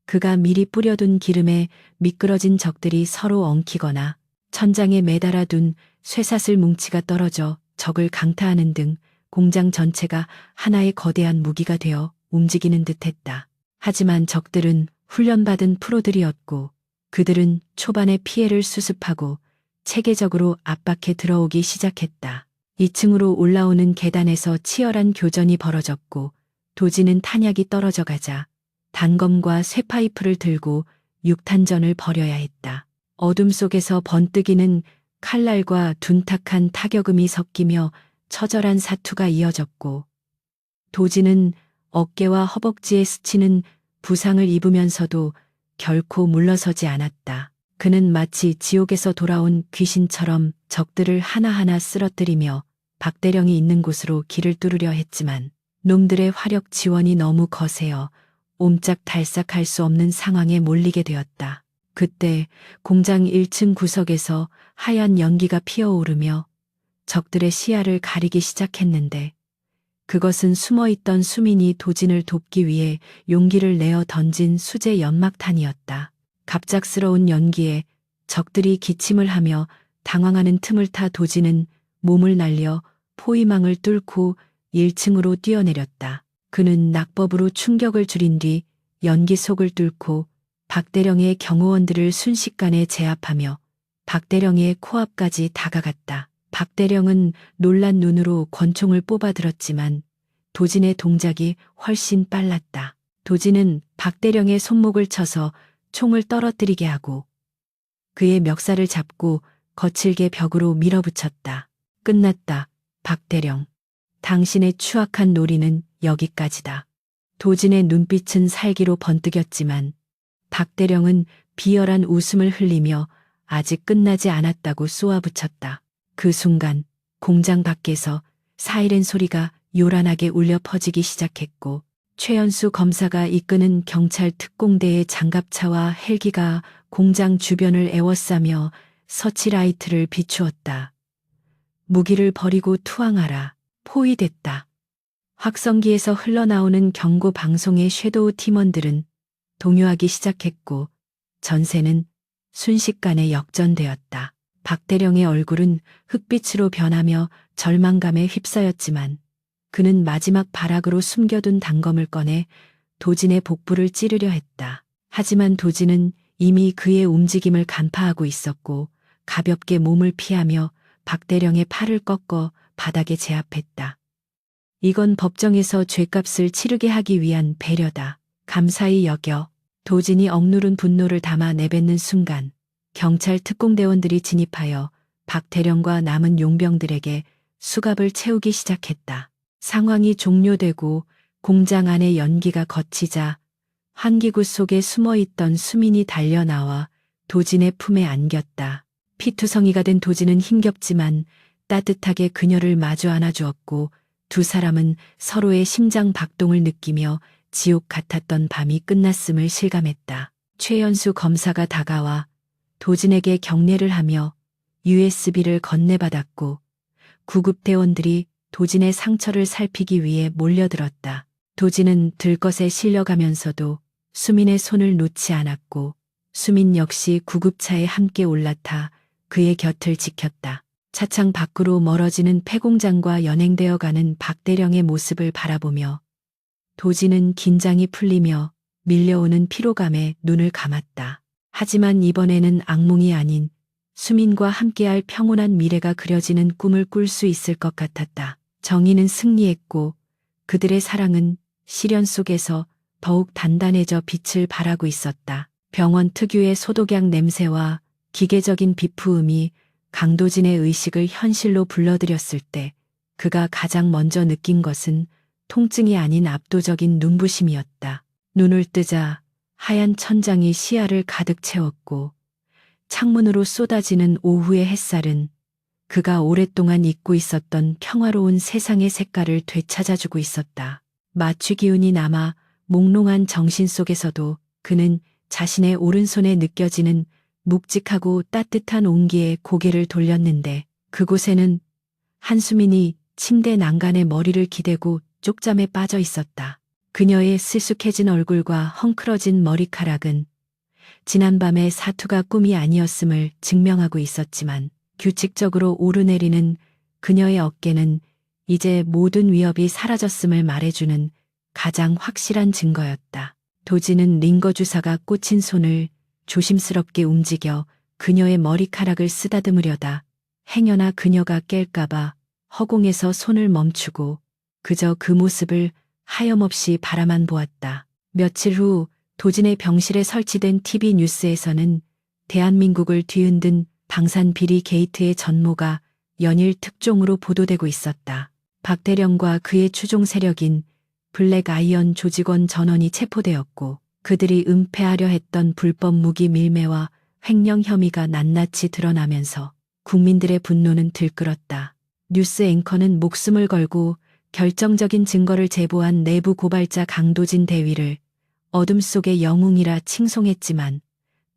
그가 미리 뿌려둔 기름에 미끄러진 적들이 서로 엉키거나 천장에 매달아둔 쇠사슬 뭉치가 떨어져 적을 강타하는 등 공장 전체가 하나의 거대한 무기가 되어 움직이는 듯했다. 하지만 적들은 훈련받은 프로들이었고 그들은 초반에 피해를 수습하고 체계적으로 압박해 들어오기 시작했다. 2층으로 올라오는 계단에서 치열한 교전이 벌어졌고 도진은 탄약이 떨어져 가자 단검과 쇠파이프를 들고 육탄전을 벌여야 했다. 어둠 속에서 번뜩이는 칼날과 둔탁한 타격음이 섞이며 처절한 사투가 이어졌고 도진은 어깨와 허벅지에 스치는 부상을 입으면서도 결코 물러서지 않았다. 그는 마치 지옥에서 돌아온 귀신처럼 적들을 하나하나 쓰러뜨리며 박대령이 있는 곳으로 길을 뚫으려 했지만 놈들의 화력 지원이 너무 거세어 옴짝달싹할 수 없는 상황에 몰리게 되었다. 그때 공장 1층 구석에서 하얀 연기가 피어오르며 적들의 시야를 가리기 시작했는데 그것은 숨어있던 수민이 도진을 돕기 위해 용기를 내어 던진 수제 연막탄이었다. 갑작스러운 연기에 적들이 기침을 하며 당황하는 틈을 타 도진은 몸을 날려 포위망을 뚫고 1층으로 뛰어내렸다. 그는 낙법으로 충격을 줄인 뒤 연기 속을 뚫고 박대령의 경호원들을 순식간에 제압하며 박대령의 코앞까지 다가갔다. 박대령은 놀란 눈으로 권총을 뽑아들었지만 도진의 동작이 훨씬 빨랐다. 도진은 박대령의 손목을 쳐서 총을 떨어뜨리게 하고 그의 멱살을 잡고 거칠게 벽으로 밀어붙였다. 끝났다, 박대령. 당신의 추악한 놀이는 여기까지다. 도진의 눈빛은 살기로 번뜩였지만 박대령은 비열한 웃음을 흘리며 아직 끝나지 않았다고 쏘아붙였다. 그 순간 공장 밖에서 사이렌 소리가 요란하게 울려 퍼지기 시작했고 최연수 검사가 이끄는 경찰 특공대의 장갑차와 헬기가 공장 주변을 에워싸며 서치라이트를 비추었다. 무기를 버리고 투항하라. 포위됐다. 확성기에서 흘러나오는 경고 방송의 섀도우 팀원들은 동요하기 시작했고 전세는 순식간에 역전되었다. 박대령의 얼굴은 흑빛으로 변하며 절망감에 휩싸였지만 그는 마지막 발악으로 숨겨둔 단검을 꺼내 도진의 복부를 찌르려 했다. 하지만 도진은 이미 그의 움직임을 간파하고 있었고 가볍게 몸을 피하며 박대령의 팔을 꺾어 바닥에 제압했다. 이건 법정에서 죗값을 치르게 하기 위한 배려다. 감사히 여겨. 도진이 억누른 분노를 담아 내뱉는 순간 경찰 특공대원들이 진입하여 박대령과 남은 용병들에게 수갑을 채우기 시작했다. 상황이 종료되고 공장 안의 연기가 걷히자 환기구 속에 숨어있던 수민이 달려나와 도진의 품에 안겼다. 피투성이가 된 도진은 힘겹지만 따뜻하게 그녀를 마주 안아주었고 두 사람은 서로의 심장 박동을 느끼며 지옥 같았던 밤이 끝났음을 실감했다. 최연수 검사가 다가와 도진에게 경례를 하며 USB를 건네받았고 구급대원들이 도진의 상처를 살피기 위해 몰려들었다. 도진은 들것에 실려가면서도 수민의 손을 놓지 않았고 수민 역시 구급차에 함께 올라타 그의 곁을 지켰다. 차창 밖으로 멀어지는 폐공장과 연행되어 가는 박대령의 모습을 바라보며 도진은 긴장이 풀리며 밀려오는 피로감에 눈을 감았다. 하지만 이번에는 악몽이 아닌 수민과 함께할 평온한 미래가 그려지는 꿈을 꿀 수 있을 것 같았다. 정의는 승리했고 그들의 사랑은 시련 속에서 더욱 단단해져 빛을 발하고 있었다. 병원 특유의 소독약 냄새와 기계적인 비푸음이 강도진의 의식을 현실로 불러들였을 때 그가 가장 먼저 느낀 것은 통증이 아닌 압도적인 눈부심이었다. 눈을 뜨자 하얀 천장이 시야를 가득 채웠고 창문으로 쏟아지는 오후의 햇살은 그가 오랫동안 잊고 있었던 평화로운 세상의 색깔을 되찾아주고 있었다. 마취 기운이 남아 몽롱한 정신 속에서도 그는 자신의 오른손에 느껴지는 묵직하고 따뜻한 온기에 고개를 돌렸는데 그곳에는 한수민이 침대 난간에 머리를 기대고 쪽잠에 빠져 있었다. 그녀의 슬숙해진 얼굴과 헝클어진 머리카락은 지난밤의 사투가 꿈이 아니었음을 증명하고 있었지만 규칙적으로 오르내리는 그녀의 어깨는 이제 모든 위협이 사라졌음을 말해주는 가장 확실한 증거였다. 도진은 링거 주사가 꽂힌 손을 조심스럽게 움직여 그녀의 머리카락을 쓰다듬으려다 행여나 그녀가 깰까봐 허공에서 손을 멈추고 그저 그 모습을 하염없이 바라만 보았다. 며칠 후 도진의 병실에 설치된 TV 뉴스에서는 대한민국을 뒤흔든 방산 비리 게이트의 전모가 연일 특종으로 보도되고 있었다. 박대령과 그의 추종 세력인 블랙 아이언 조직원 전원이 체포되었고 그들이 은폐하려 했던 불법 무기 밀매와 횡령 혐의가 낱낱이 드러나면서 국민들의 분노는 들끓었다. 뉴스 앵커는 목숨을 걸고 결정적인 증거를 제보한 내부 고발자 강도진 대위를 어둠 속의 영웅이라 칭송했지만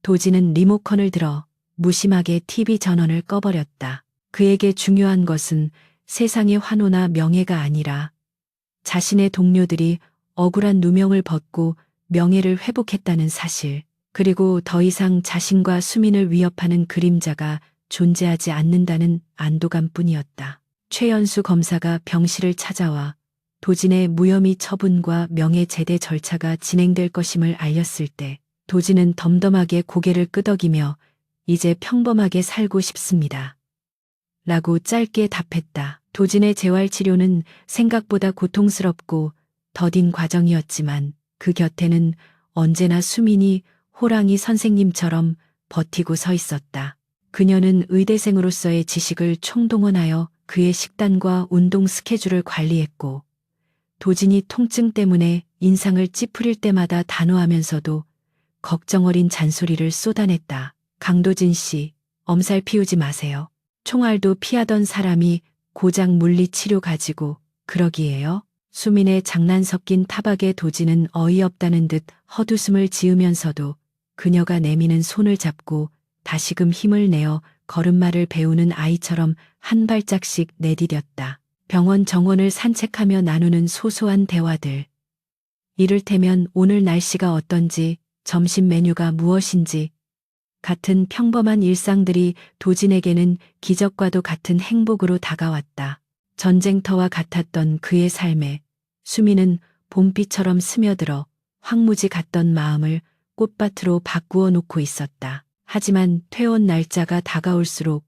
도진은 리모컨을 들어 무심하게 TV 전원을 꺼버렸다. 그에게 중요한 것은 세상의 환호나 명예가 아니라 자신의 동료들이 억울한 누명을 벗고 명예를 회복했다는 사실, 그리고 더 이상 자신과 수민을 위협하는 그림자가 존재하지 않는다는 안도감뿐이었다. 최연수 검사가 병실을 찾아와 도진의 무혐의 처분과 명예 제대 절차가 진행될 것임을 알렸을 때 도진은 덤덤하게 고개를 끄덕이며 이제 평범하게 살고 싶습니다. 라고 짧게 답했다. 도진의 재활치료는 생각보다 고통스럽고 더딘 과정이었지만 그 곁에는 언제나 수민이 호랑이 선생님처럼 버티고 서 있었다. 그녀는 의대생으로서의 지식을 총동원하여 그의 식단과 운동 스케줄을 관리했고 도진이 통증 때문에 인상을 찌푸릴 때마다 단호하면서도 걱정 어린 잔소리를 쏟아냈다. 강도진 씨, 엄살 피우지 마세요. 총알도 피하던 사람이 고작 물리치료 가지고 그러기에요? 수민의 장난 섞인 타박에 도진은 어이없다는 듯 헛웃음을 지으면서도 그녀가 내미는 손을 잡고 다시금 힘을 내어 걸음마를 배우는 아이처럼 한 발짝씩 내디뎠다. 병원 정원을 산책하며 나누는 소소한 대화들. 이를테면 오늘 날씨가 어떤지, 점심 메뉴가 무엇인지 같은 평범한 일상들이 도진에게는 기적과도 같은 행복으로 다가왔다. 전쟁터와 같았던 그의 삶에 수민은 봄비처럼 스며들어 황무지 같던 마음을 꽃밭으로 바꾸어 놓고 있었다. 하지만 퇴원 날짜가 다가올수록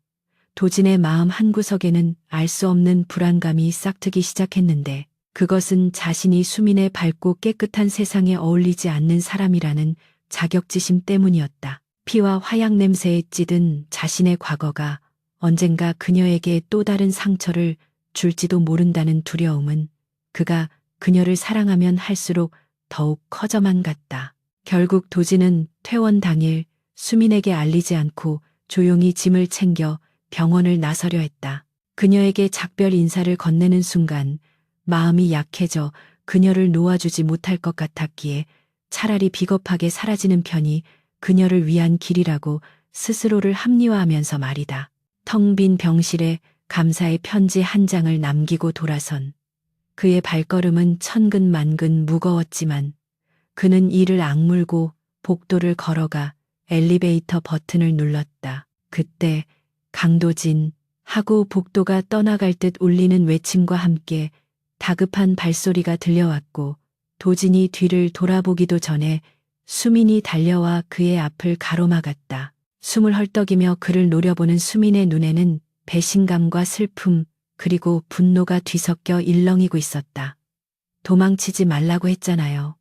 도진의 마음 한구석에는 알 수 없는 불안감이 싹트기 시작했는데 그것은 자신이 수민의 밝고 깨끗한 세상에 어울리지 않는 사람이라는 자격지심 때문이었다. 피와 화약 냄새에 찌든 자신의 과거가 언젠가 그녀에게 또 다른 상처를 줄지도 모른다는 두려움은 그가 그녀를 사랑하면 할수록 더욱 커져만 갔다. 결국 도진은 퇴원 당일 수민에게 알리지 않고 조용히 짐을 챙겨 병원을 나서려 했다. 그녀에게 작별 인사를 건네는 순간 마음이 약해져 그녀를 놓아주지 못할 것 같았기에 차라리 비겁하게 사라지는 편이 그녀를 위한 길이라고 스스로를 합리화하면서 말이다. 텅 빈 병실에 감사의 편지 한 장을 남기고 돌아선 그의 발걸음은 천근만근 무거웠지만 그는 이를 악물고 복도를 걸어가 엘리베이터 버튼을 눌렀다. 그때 강도진 하고 복도가 떠나갈 듯 울리는 외침과 함께 다급한 발소리가 들려왔고 도진이 뒤를 돌아보기도 전에 수민이 달려와 그의 앞을 가로막았다. 숨을 헐떡이며 그를 노려보는 수민의 눈에는 배신감과 슬픔 그리고 분노가 뒤섞여 일렁이고 있었다. 도망치지 말라고 했잖아요.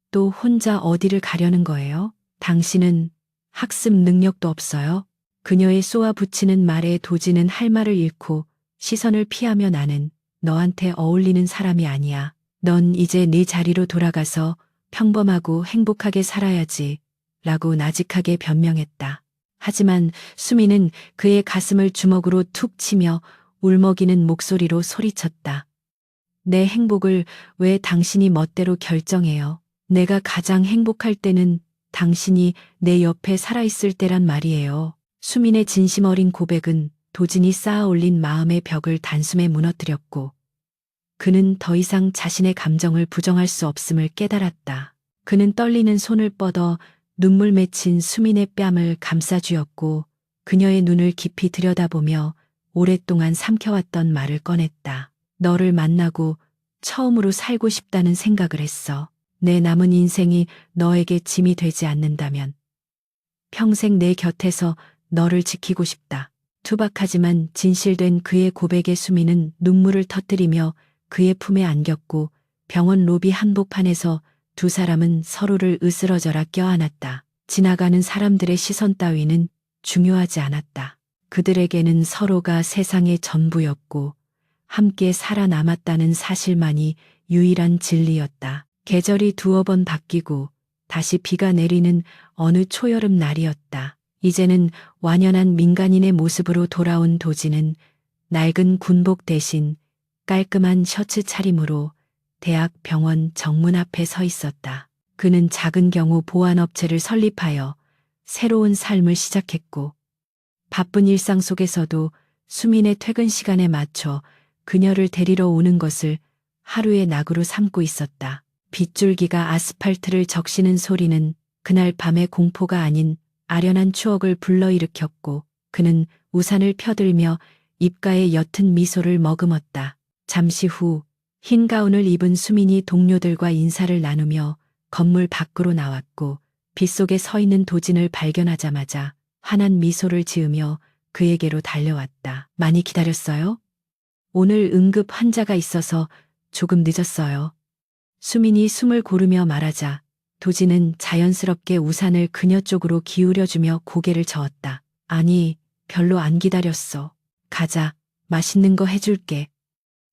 또 혼자 어디를 가려는 거예요? 당신은 학습 능력도 없어요? 그녀의 쏘아붙이는 말에 도진은 할 말을 잃고 시선을 피하며 나는 너한테 어울리는 사람이 아니야. 넌 이제 네 자리로 돌아가서 평범하고 행복하게 살아야지. 라고 나직하게 변명했다. 하지만 수미는 그의 가슴을 주먹으로 툭 치며 울먹이는 목소리로 소리쳤다. 내 행복을 왜 당신이 멋대로 결정해요? 내가 가장 행복할 때는 당신이 내 옆에 살아있을 때란 말이에요. 수민의 진심 어린 고백은 도진이 쌓아 올린 마음의 벽을 단숨에 무너뜨렸고 그는 더 이상 자신의 감정을 부정할 수 없음을 깨달았다. 그는 떨리는 손을 뻗어 눈물 맺힌 수민의 뺨을 감싸쥐었고 그녀의 눈을 깊이 들여다보며 오랫동안 삼켜왔던 말을 꺼냈다. 너를 만나고 처음으로 살고 싶다는 생각을 했어. 내 남은 인생이 너에게 짐이 되지 않는다면 평생 내 곁에서 너를 지키고 싶다. 투박하지만 진실된 그의 고백에 수미는 눈물을 터뜨리며 그의 품에 안겼고 병원 로비 한복판에서 두 사람은 서로를 으스러져라 껴안았다. 지나가는 사람들의 시선 따위는 중요하지 않았다. 그들에게는 서로가 세상의 전부였고 함께 살아남았다는 사실만이 유일한 진리였다. 계절이 두어 번 바뀌고 다시 비가 내리는 어느 초여름 날이었다. 이제는 완연한 민간인의 모습으로 돌아온 도진은 낡은 군복 대신 깔끔한 셔츠 차림으로 대학 병원 정문 앞에 서 있었다. 그는 작은 경우 보안업체를 설립하여 새로운 삶을 시작했고 바쁜 일상 속에서도 수민의 퇴근 시간에 맞춰 그녀를 데리러 오는 것을 하루의 낙으로 삼고 있었다. 빗줄기가 아스팔트를 적시는 소리는 그날 밤의 공포가 아닌 아련한 추억을 불러일으켰고 그는 우산을 펴들며 입가에 옅은 미소를 머금었다. 잠시 후 흰 가운을 입은 수민이 동료들과 인사를 나누며 건물 밖으로 나왔고 빗속에 서 있는 도진을 발견하자마자 환한 미소를 지으며 그에게로 달려왔다. 많이 기다렸어요? 오늘 응급 환자가 있어서 조금 늦었어요. 수민이 숨을 고르며 말하자 도진은 자연스럽게 우산을 그녀 쪽으로 기울여주며 고개를 저었다. 아니, 별로 안 기다렸어. 가자, 맛있는 거 해줄게.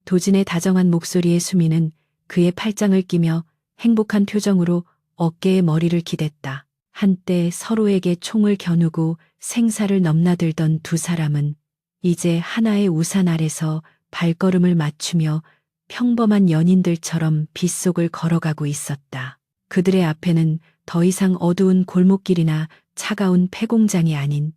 도진의 다정한 목소리에 수민은 그의 팔짱을 끼며 행복한 표정으로 어깨에 머리를 기댔다. 한때 서로에게 총을 겨누고 생사를 넘나들던 두 사람은 이제 하나의 우산 아래서 발걸음을 맞추며 평범한 연인들처럼 빗속을 걸어가고 있었다. 그들의 앞에는 더 이상 어두운 골목길이나 차가운 폐공장이 아닌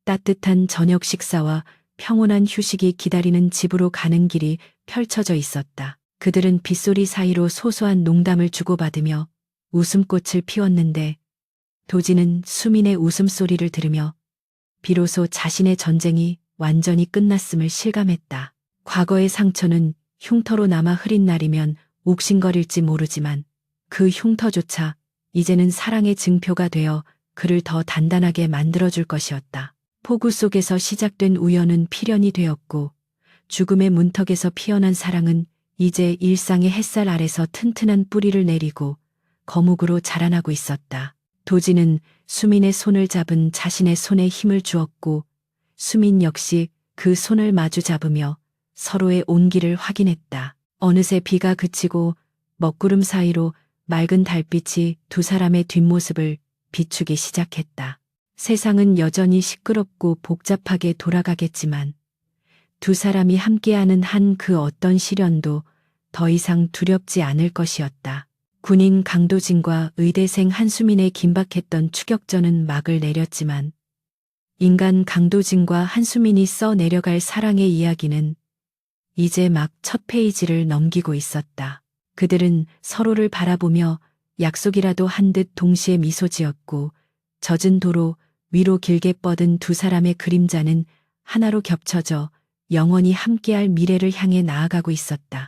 따뜻한 저녁 식사와 평온한 휴식이 기다리는 집으로 가는 길이 펼쳐져 있었다. 그들은 빗소리 사이로 소소한 농담을 주고받으며 웃음꽃을 피웠는데 도진은 수민의 웃음소리를 들으며 비로소 자신의 전쟁이 완전히 끝났음을 실감했다. 과거의 상처는 흉터로 남아 흐린 날이면 욱신거릴지 모르지만 그 흉터조차 이제는 사랑의 증표가 되어 그를 더 단단하게 만들어줄 것이었다. 폭우 속에서 시작된 우연은 필연이 되었고 죽음의 문턱에서 피어난 사랑은 이제 일상의 햇살 아래서 튼튼한 뿌리를 내리고 거묵으로 자라나고 있었다. 도진은 수민의 손을 잡은 자신의 손에 힘을 주었고 수민 역시 그 손을 마주 잡으며 서로의 온기를 확인했다. 어느새 비가 그치고 먹구름 사이로 맑은 달빛이 두 사람의 뒷모습을 비추기 시작했다. 세상은 여전히 시끄럽고 복잡하게 돌아가겠지만 두 사람이 함께하는 한 그 어떤 시련도 더 이상 두렵지 않을 것이었다. 군인 강도진과 의대생 한수민의 긴박했던 추격전은 막을 내렸지만 인간 강도진과 한수민이 써 내려갈 사랑의 이야기는 이제 막 첫 페이지를 넘기고 있었다. 그들은 서로를 바라보며 약속이라도 한 듯 동시에 미소 지었고 젖은 도로 위로 길게 뻗은 두 사람의 그림자는 하나로 겹쳐져 영원히 함께할 미래를 향해 나아가고 있었다.